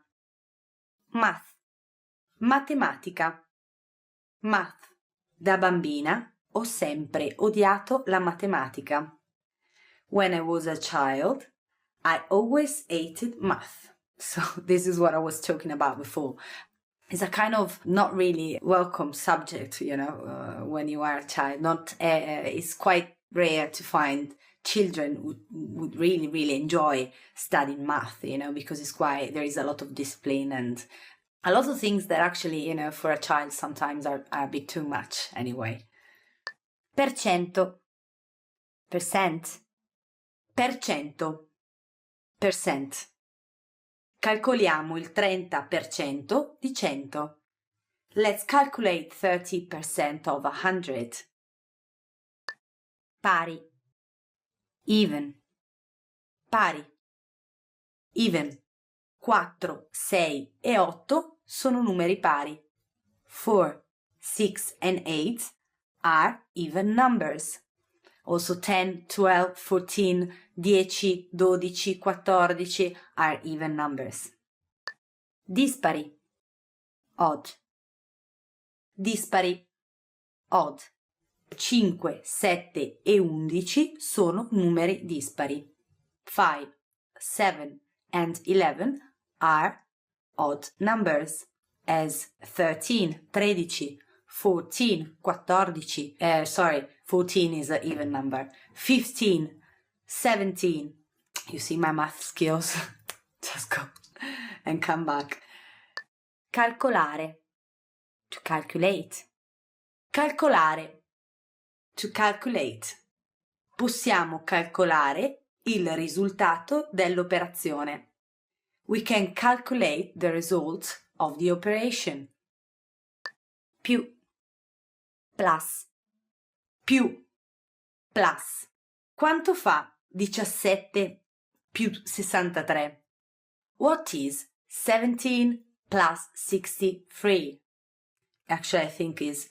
Math. Matematica. Math. Da bambina ho sempre odiato la matematica. When I was a child, I always hated math. So this is what I was talking about before. It's a kind of not really welcome subject, when you are a child. It's quite rare to find children who would really, really enjoy studying math, because there is a lot of discipline and a lot of things that actually, for a child sometimes are a bit too much anyway. Percento. Percent. Percento. Percent. Calcoliamo il 30% di 100. Let's calculate 30% of 100. Pari. Even. Pari. Even. 4, 6 e 8 sono numeri pari. 4, 6 and 8 are even numbers. Also 10, 12, 14, 10, 12, 14 are even numbers. Dispari. Odd. Dispari. Odd. 5, 7 e 11 sono numeri dispari. 5, 7 and 11 are odd numbers, as 13, 13, 14, 14, 14 is an even number, 15, 17, you see my math skills, just go and come back. Calcolare, to calculate. Calcolare, to calculate. Possiamo calcolare il risultato dell'operazione. We can calculate the result of the operation. Più, plus, più, plus. Quanto fa 17 più 63? What is 17 plus 63? Actually, I think is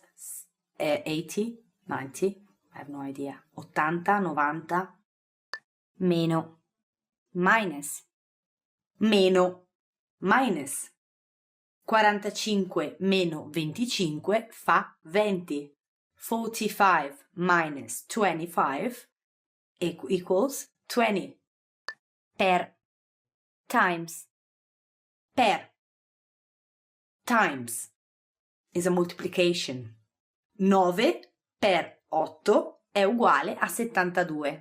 80, 90, I have no idea. 80, 90. Meno, minus. Meno, minus. 45 meno 25 fa 20. 45 minus 25 equals 20. Per, times. Per, times is a multiplication. 9 per 8 è uguale a 72.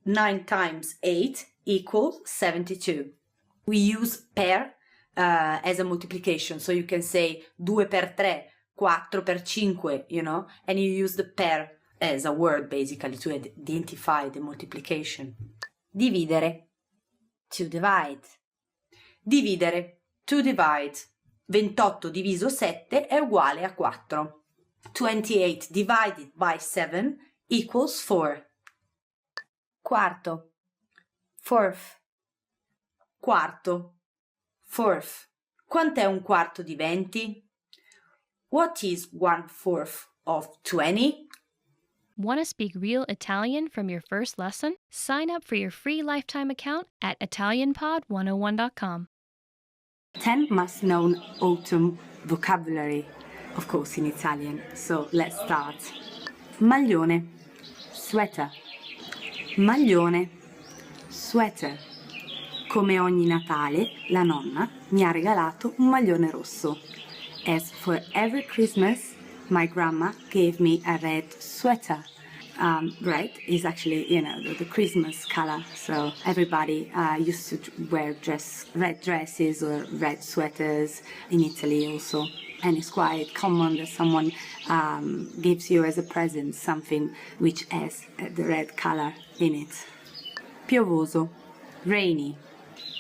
9 times 8 equals 72. We use per as a multiplication, so you can say 2 per 3, 4 per 5, you know, and you use the per as a word basically to identify the multiplication. Dividere, to divide. Dividere, to divide. 28 diviso 7 è uguale a 4. 28 divided by 7 equals 4. Quarto, fourth. Quarto, fourth. Quant'è un quarto di 20? What is 1/4 of 20? Want to speak real Italian from your first lesson? Sign up for your free lifetime account at ItalianPod101.com. 10 must-known autumn vocabulary, of course in Italian, so let's start. Maglione, sweater. Maglione, sweater. Come ogni Natale, la nonna mi ha regalato un maglione rosso. As for every Christmas, my grandma gave me a red sweater. Red is actually, you know, the Christmas color, so everybody used to wear red dresses or red sweaters in Italy also. And it's quite common that someone gives you as a present something which has the red color in it. Piovoso, rainy.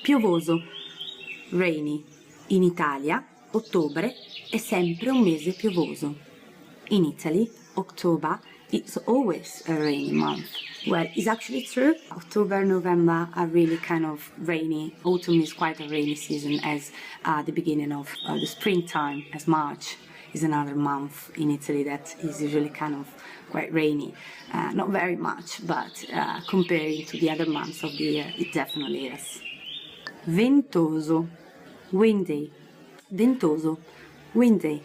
Piovoso, rainy. In Italia, ottobre è sempre un mese piovoso. In Italy, October is always a rainy month. Well, it's actually true. October, November are really kind of rainy. Autumn is quite a rainy season, as the beginning of the springtime, as March is another month in Italy that is usually kind of quite rainy. Not very much, but comparing to the other months of the year, it definitely is. Ventoso, windy. Ventoso, windy.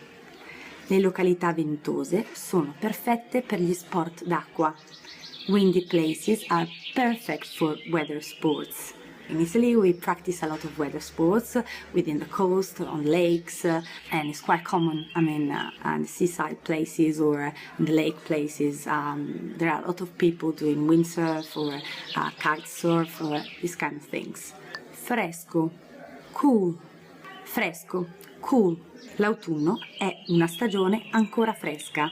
Le località ventose sono perfette per gli sport d'acqua. Windy places are perfect for weather sports. In Italy we practice a lot of weather sports within the coast, on lakes, and it's quite common, I mean, in the seaside places or in the lake places. There are a lot of people doing windsurf or kite surf or these kind of things. Fresco, cool. Fresco, cool. L'autunno è una stagione ancora fresca.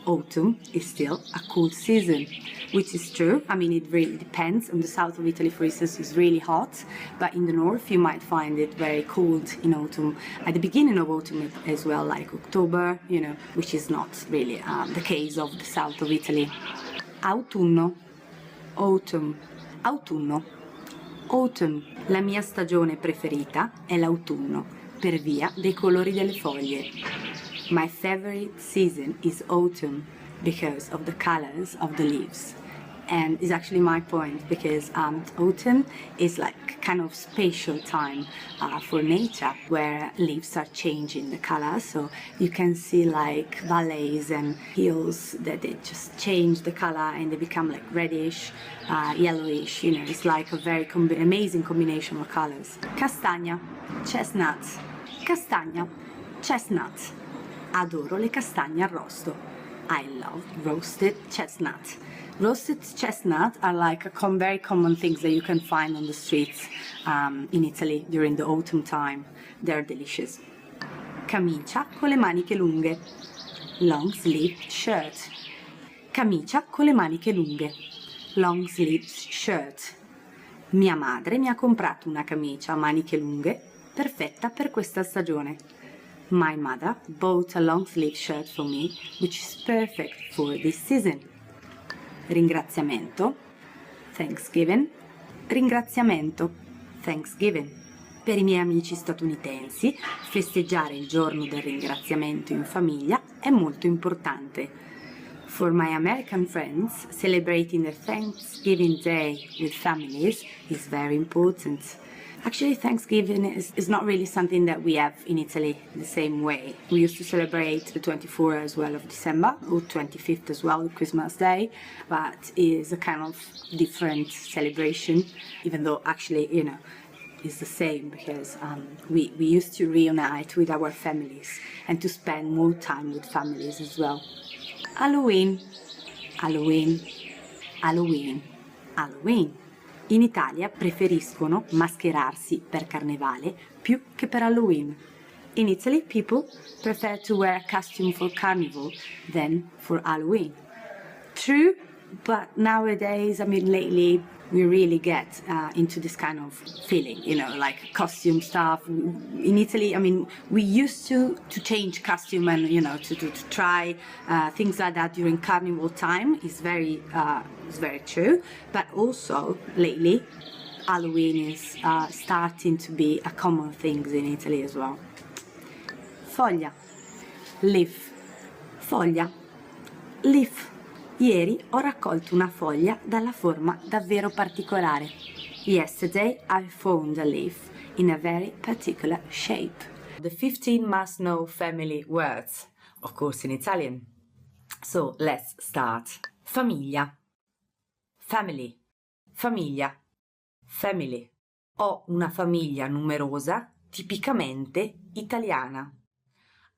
Autumn is still a cool season, which is true. I mean, it really depends. In the south of Italy, for instance, it's really hot, but in the north you might find it very cold in autumn. At the beginning of autumn as well, like October, you know, which is not really the case of the south of Italy. Autunno, autumn, autunno. Autumn. La mia stagione preferita è l'autunno, per via dei colori delle foglie. My favorite season is autumn because of the colors of the leaves. And it's actually my point because autumn is like kind of spatial time for nature where leaves are changing the color. So you can see like valleys and hills that they just change the color and they become like reddish, yellowish. You know, it's like a very amazing combination of colors. Castagna, chestnut. Castagna, chestnut. Adoro le castagne arrosto. I love roasted chestnut. Roasted chestnut are like very common things that you can find on the streets in Italy during the autumn time. They're delicious. Camicia con le maniche lunghe. Long sleeved shirt. Camicia con le maniche lunghe. Long sleeved shirt. Mia madre mi ha comprato una camicia a maniche lunghe perfetta per questa stagione. My mother bought a long sleeve shirt for me, which is perfect for this season. Ringraziamento, Thanksgiving. Ringraziamento, Thanksgiving. Per i miei amici statunitensi, festeggiare il giorno del ringraziamento in famiglia è molto importante. For my American friends, celebrating the Thanksgiving Day with families is very important. Actually, Thanksgiving is not really something that we have in Italy the same way. We used to celebrate the 24th as well of December, or 25th as well, Christmas Day, but it is a kind of different celebration, even though actually, you know, it's the same because we used to reunite with our families and to spend more time with families as well. Halloween, Halloween, Halloween, Halloween. In Italia preferiscono mascherarsi per Carnevale più che per Halloween. In Italy, people prefer to wear a costume for Carnival than for Halloween. True, but nowadays, I mean, lately, we really get into this kind of feeling, you know, like costume stuff. In Italy, I mean, we used to change costume and, you know, to try things like that during Carnival time is very true. But also, lately, Halloween is starting to be a common thing in Italy as well. Foglia, leaf, foglia, leaf. Ieri ho raccolto una foglia dalla forma davvero particolare. Yesterday I found a leaf in a very particular shape. The 15 must-know family words, of course in Italian. So let's start. Famiglia, family, famiglia, family. Ho una famiglia numerosa, tipicamente italiana.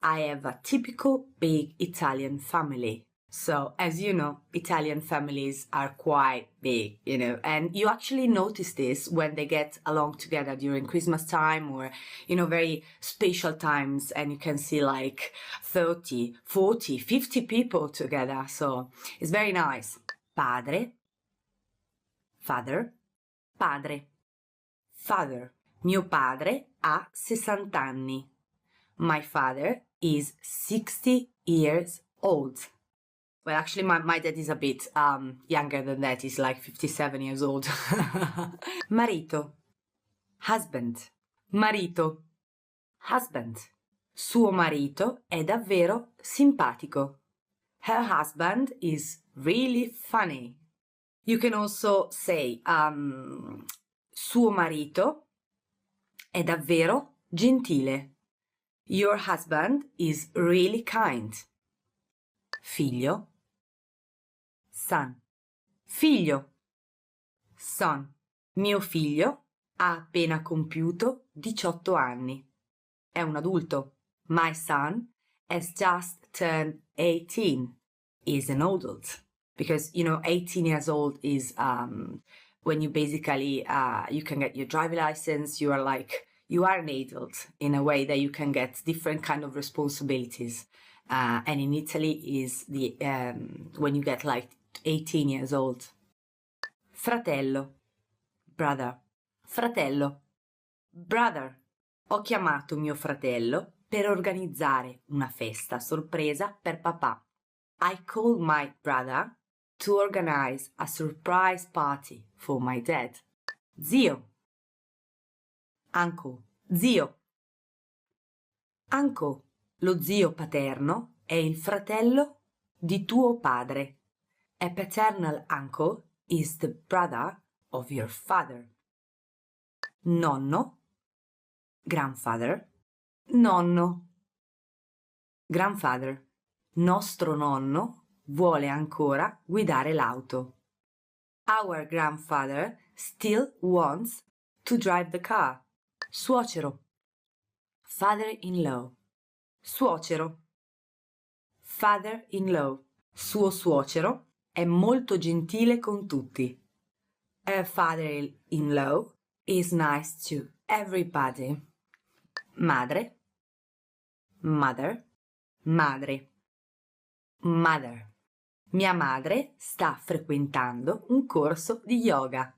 I have a typical big Italian family. So, as you know, Italian families are quite big, you know, and you actually notice this when they get along together during Christmas time or, you know, very special times, and you can see like 30, 40, 50 people together. So, it's very nice. Padre, father, padre, father. Mio padre ha 60 anni. My father is 60 years old. Well, actually, my dad is a bit younger than that. He's like 57 years old. Marito, husband. Marito, husband. Suo marito è davvero simpatico. Her husband is really funny. You can also say suo marito è davvero gentile. Your husband is really kind. Figlio, son. Figlio, son. Mio figlio ha appena compiuto 18 anni. È un adulto. My son has just turned 18. Is an adult. Because, you know, 18 years old is when you basically, you can get your driving license. You are an adult in a way that you can get different kind of responsibilities. And in Italy is the when you get like 18 years old. Fratello, brother. Fratello, brother. Ho chiamato mio fratello per organizzare una festa sorpresa per papà. I called my brother to organize a surprise party for my dad. Zio, Uncle, zio. Uncle, lo zio paterno, è il fratello di tuo padre. A paternal uncle is the brother of your father. Nonno, grandfather, nonno. Grandfather, nostro nonno vuole ancora guidare l'auto. Our grandfather still wants to drive the car. Suocero, father-in-law. Suocero, father-in-law. Suo suocero è molto gentile con tutti. Her father-in-law is nice to everybody. Madre, mother, madre, mother. Mia madre sta frequentando un corso di yoga.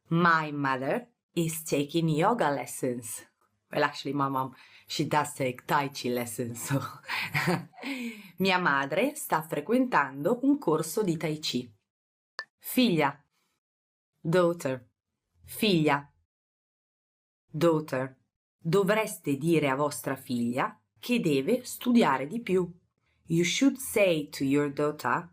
My mother is taking yoga lessons. Well, actually, my mom, she does take Tai Chi lessons. So. Mia madre sta frequentando un corso di Tai Chi. Figlia, daughter, figlia, daughter. Dovreste dire a vostra figlia che deve studiare di più. You should say to your daughter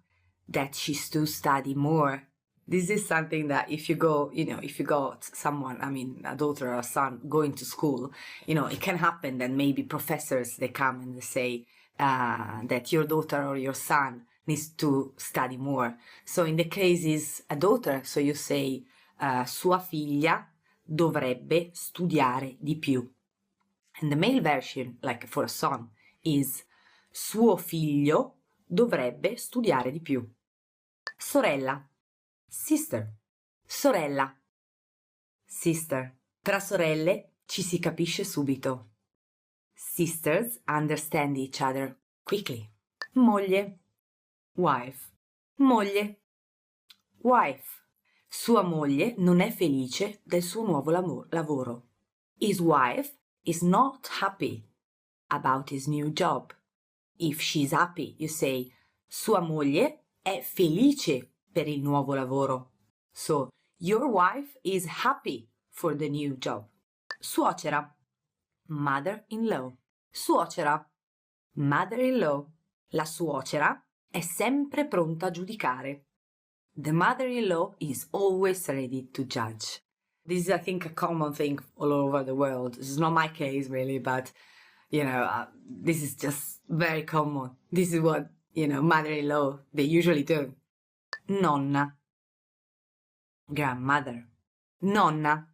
that she's to study more. This is something that if you got someone, I mean, a daughter or a son going to school, it can happen that maybe professors, they come and they say that your daughter or your son needs to study more. So in the case is a daughter, so you say sua figlia dovrebbe studiare di più. And the male version, like for a son, is suo figlio dovrebbe studiare di più. Sorella, sister, sorella, sister. Tra sorelle ci si capisce subito. Sisters understand each other quickly. Moglie, wife, moglie, wife. Sua moglie non è felice del suo nuovo lavoro. His wife is not happy about his new job. If she's happy, you say sua moglie è felice per il nuovo lavoro. So, your wife is happy for the new job. Suocera, mother-in-law. Suocera, mother-in-law. La suocera è sempre pronta a giudicare. The mother-in-law is always ready to judge. This is, I think, a common thing all over the world. This is not my case, really, but, this is just very common. This is what, mother-in-law, they usually do. Nonna, grandmother. Nonna,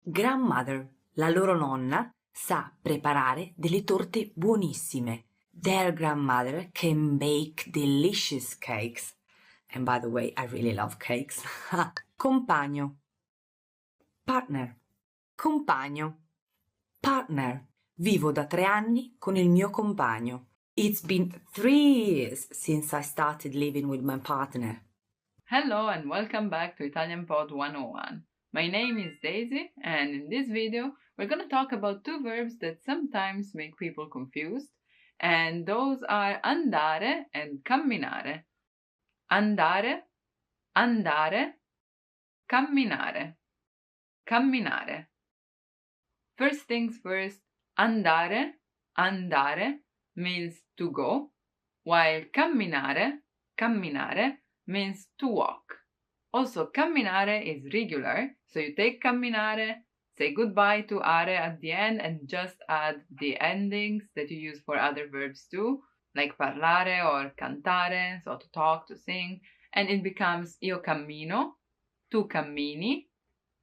grandmother. La loro nonna sa preparare delle torte buonissime. Their grandmother can bake delicious cakes. And by the way, I really love cakes. Compagno, partner, compagno, partner. Vivo da 3 anni con il mio compagno. It's been 3 years since I started living with my partner. Hello and welcome back to Italian Pod 101. My name is Daisy, and in this video we're going to talk about 2 verbs that sometimes make people confused, and those are andare and camminare. Andare, andare, camminare, camminare. First things first, andare, andare means to go, while camminare, camminare means to walk. Also, camminare is regular, so you take camminare, say goodbye to are at the end, and just add the endings that you use for other verbs too, like parlare or cantare, so to talk, to sing, and it becomes io cammino, tu cammini,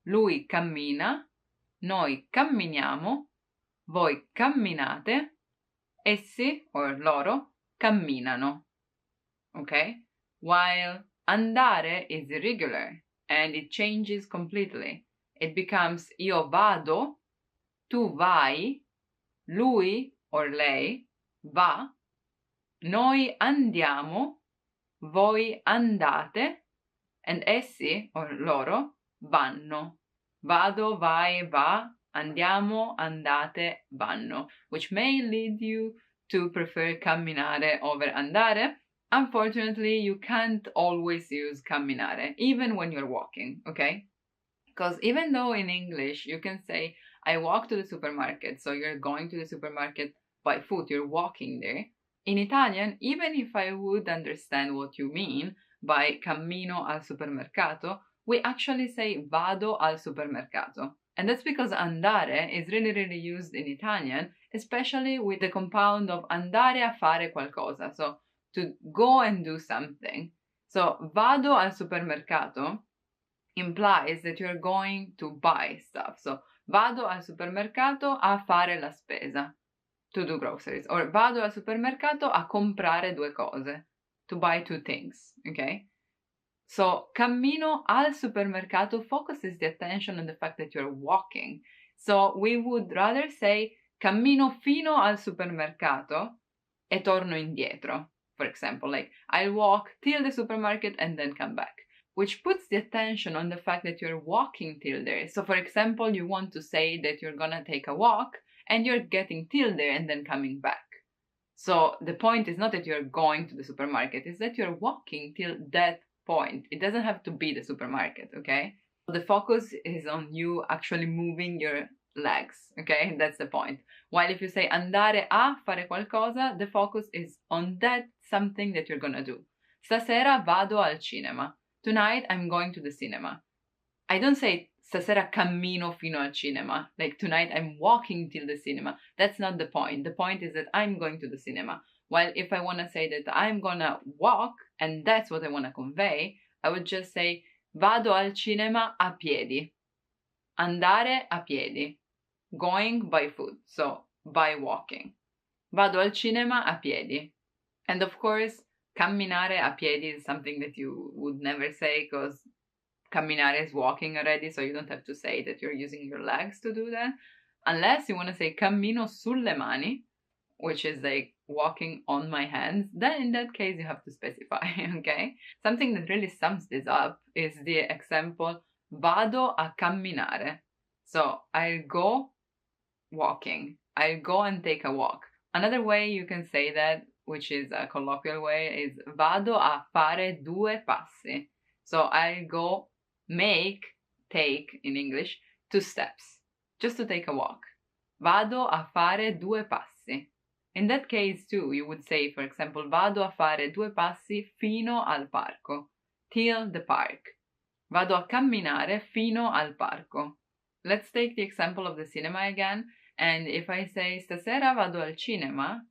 lui cammina, noi camminiamo, voi camminate, essi or loro camminano. Okay? While andare is irregular and it changes completely. It becomes io vado, tu vai, lui or lei va, noi andiamo, voi andate, and essi or loro vanno. Vado, vai, va, andiamo, andate, vanno, which may lead you to prefer camminare over andare. Unfortunately, you can't always use camminare, even when you're walking, okay? Because even though in English you can say I walk to the supermarket. So you're going to the supermarket by foot, you're walking there. In Italian, even if I would understand what you mean by cammino al supermercato, we actually say vado al supermercato. And that's because andare is really used in Italian, especially with the compound of andare a fare qualcosa, so to go and do something. So vado al supermercato implies that you're going to buy stuff. So vado al supermercato a fare la spesa, to do groceries. Or vado al supermercato a comprare 2 cose, to buy 2 things, okay? So cammino al supermercato focuses the attention on the fact that you're walking. So we would rather say cammino fino al supermercato e torno indietro. For example, like I'll walk till the supermarket and then come back, which puts the attention on the fact that you're walking till there. So for example, you want to say that you're gonna take a walk and you're getting till there and then coming back. So the point is not that you're going to the supermarket, it's that you're walking till that point. It doesn't have to be the supermarket, okay? The focus is on you actually moving your legs, okay? That's the point. While if you say andare a fare qualcosa, the focus is on that something that you're gonna do. Stasera vado al cinema. Tonight I'm going to the cinema. I don't say stasera cammino fino al cinema, like tonight I'm walking till the cinema. That's not the point. The point is that I'm going to the cinema. While if I want to say that I'm gonna walk, and that's what I want to convey, I would just say vado al cinema a piedi. Andare a piedi. Going by foot, so by walking. Vado al cinema a piedi. And of course, camminare a piedi is something that you would never say because camminare is walking already, so you don't have to say that you're using your legs to do that. Unless you want to say cammino sulle mani, which is like walking on my hands, then in that case you have to specify, okay? Something that really sums this up is the example vado a camminare. So I'll go walking. I'll go and take a walk. Another way you can say that, which is a colloquial way, is vado a fare 2 passi. So I'll go take in English 2 steps, just to take a walk. Vado a fare 2 passi. In that case too, you would say, for example, vado a fare 2 passi fino al parco, till the park. Vado a camminare fino al parco. Let's take the example of the cinema again, and if I say stasera vado al cinema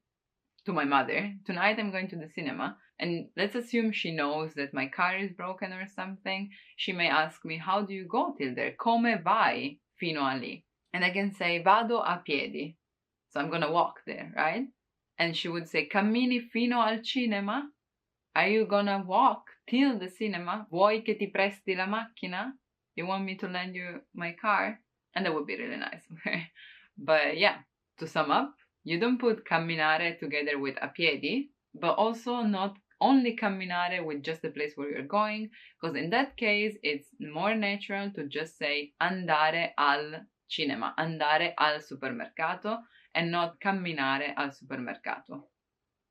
to my mother, tonight I'm going to the cinema, and let's assume she knows that my car is broken or something, she may ask me, how do you go till there? Come vai fino a lì? And I can say vado a piedi. So I'm gonna walk there, right? And she would say, cammini fino al cinema? Are you gonna walk till the cinema? Vuoi che ti presti la macchina? You want me to lend you my car? And that would be really nice, okay? But yeah, to sum up, you don't put camminare together with a piedi, but also not only camminare with just the place where you're going, because in that case, it's more natural to just say andare al cinema, andare al supermercato, and not camminare al supermercato.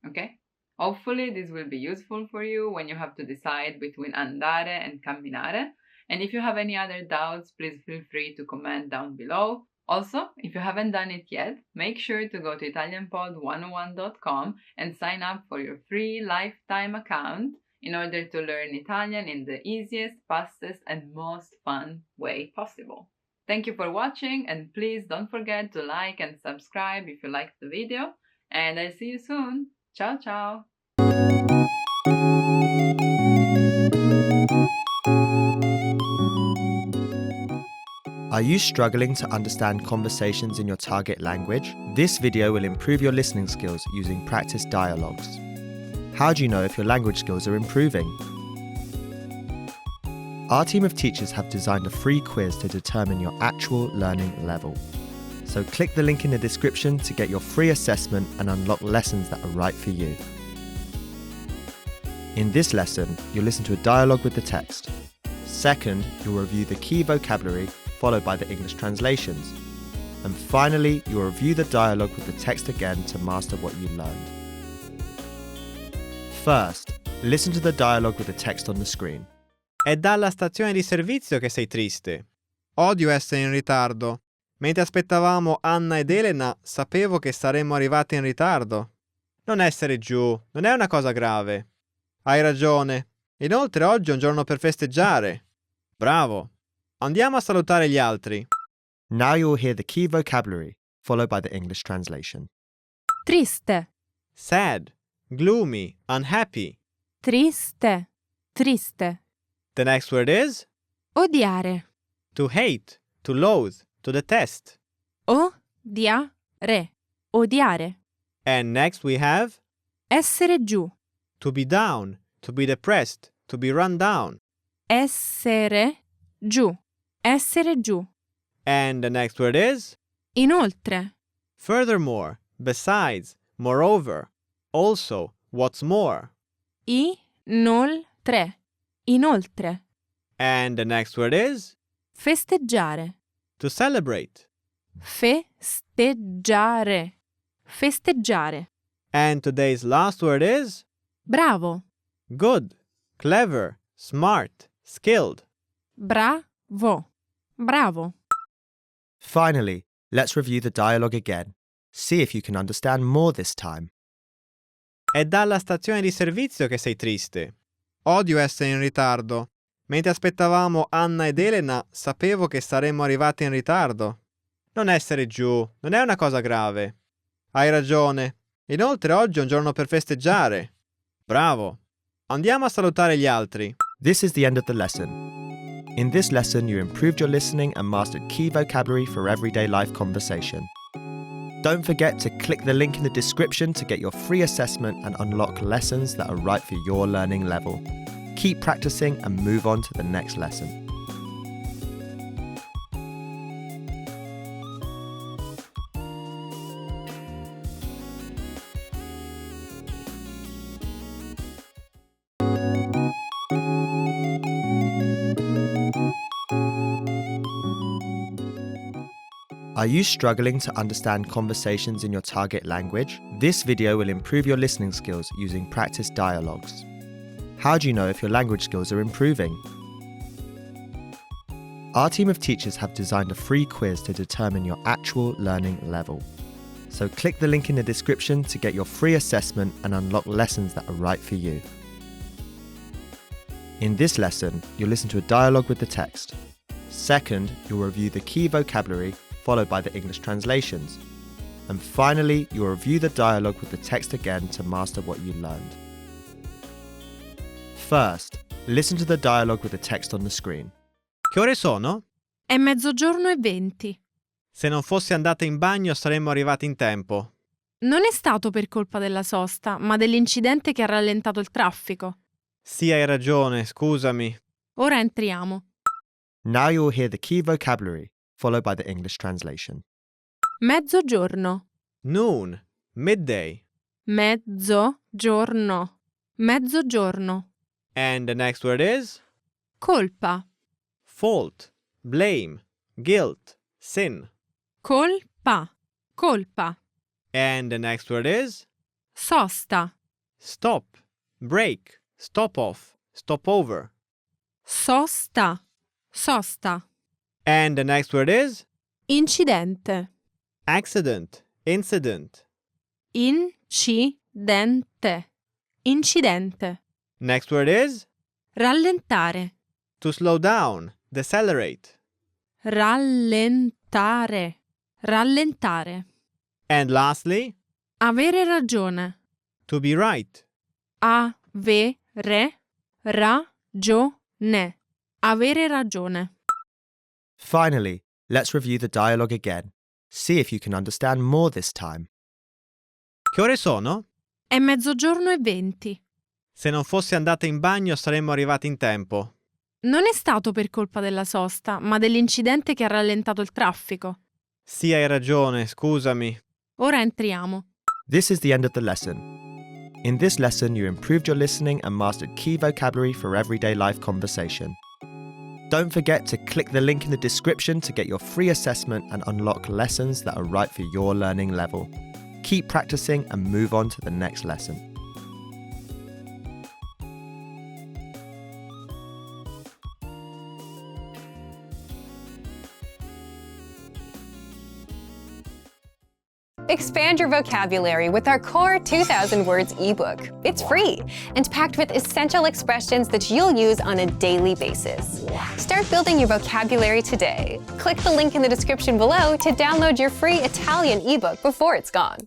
Okay? Hopefully this will be useful for you when you have to decide between andare and camminare. And if you have any other doubts, please feel free to comment down below. Also, if you haven't done it yet, make sure to go to ItalianPod101.com and sign up for your free lifetime account in order to learn Italian in the easiest, fastest, and most fun way possible. Thank you for watching, and please don't forget to like and subscribe if you liked the video, and I'll see you soon. Ciao ciao! Are you struggling to understand conversations in your target language? This video will improve your listening skills using practice dialogues. How do you know if your language skills are improving? Our team of teachers have designed a free quiz to determine your actual learning level. So click the link in the description to get your free assessment and unlock lessons that are right for you. In this lesson, you'll listen to a dialogue with the text. Second, you'll review the key vocabulary followed by the English translations. And finally, you'll review the dialogue with the text again to master what you learned. First, listen to the dialogue with the text on the screen. È dalla stazione di servizio che sei triste. Odio essere in ritardo. Mentre aspettavamo Anna ed Elena, sapevo che saremmo arrivati in ritardo. Non essere giù, non è una cosa grave. Hai ragione. Inoltre oggi è un giorno per festeggiare. Bravo. Andiamo a salutare gli altri. Now you'll hear the key vocabulary, followed by the English translation. Triste, Sad, gloomy, unhappy. triste, triste. The next word is Odiare, to hate, to loathe, to detest. odiare, odiare. And next we have Essere giù, to be down, to be depressed, to be run down. essere giù, essere giù. And the next word is Inoltre, furthermore, besides, moreover, also, what's more. inoltre, inoltre. And the next word is Festeggiare, to celebrate. festeggiare, festeggiare. And today's last word is Bravo, good, clever, smart, skilled. bravo, bravo. Finally, let's review the dialogue again. See if you can understand more this time. È dalla stazione di servizio che sei triste. Odio essere in ritardo. Mentre aspettavamo Anna ed Elena, sapevo che saremmo arrivati in ritardo. Non essere giù, non è una cosa grave. Hai ragione. Inoltre oggi è un giorno per festeggiare. Bravo. Andiamo a salutare gli altri. This is the end of the lesson. In this lesson, you improved your listening and mastered key vocabulary for everyday life conversation. Don't forget to click the link in the description to get your free assessment and unlock lessons that are right for your learning level. Keep practicing and move on to the next lesson. Are you struggling to understand conversations in your target language? This video will improve your listening skills using practice dialogues. How do you know if your language skills are improving? Our team of teachers have designed a free quiz to determine your actual learning level. So click the link in the description to get your free assessment and unlock lessons that are right for you. In this lesson, you'll listen to a dialogue with the text. Second, you'll review the key vocabulary, followed by the English translations. And finally, you'll review the dialogue with the text again to master what you learned. First, listen to the dialogue with the text on the screen. Che ore sono? È 12:20. Se non fossi andata in bagno saremmo arrivati in tempo. Non è stato per colpa della sosta, ma dell'incidente che ha rallentato il traffico. Sì, hai ragione, scusami. Ora entriamo. Now you'll hear the key vocabulary, followed by the English translation. Mezzogiorno, Noon, midday. mezzogiorno, mezzogiorno. And the next word is Colpa, fault, blame, guilt, sin. colpa, colpa. And the next word is Sosta, stop, break, stop off, stop over. sosta, sosta. And the next word is Incidente, accident, incident. incidente, incidente. Next word is Rallentare, to slow down, decelerate. rallentare, rallentare. And lastly, Avere ragione, to be right. avere ragione, avere ragione. Finally, let's review the dialogue again. See if you can understand more this time. Che ore sono? È 12:20. Se non fossi andata in bagno saremmo arrivati in tempo. Non è stato per colpa della sosta, ma dell'incidente che ha rallentato il traffico. Sì, hai ragione, scusami. Ora entriamo. This is the end of the lesson. In this lesson, you improved your listening and mastered key vocabulary for everyday life conversation. Don't forget to click the link in the description to get your free assessment and unlock lessons that are right for your learning level. Keep practicing and move on to the next lesson. Expand your vocabulary with our Core 2000 Words ebook. It's free and packed with essential expressions that you'll use on a daily basis. Start building your vocabulary today. Click the link in the description below to download your free Italian ebook before it's gone.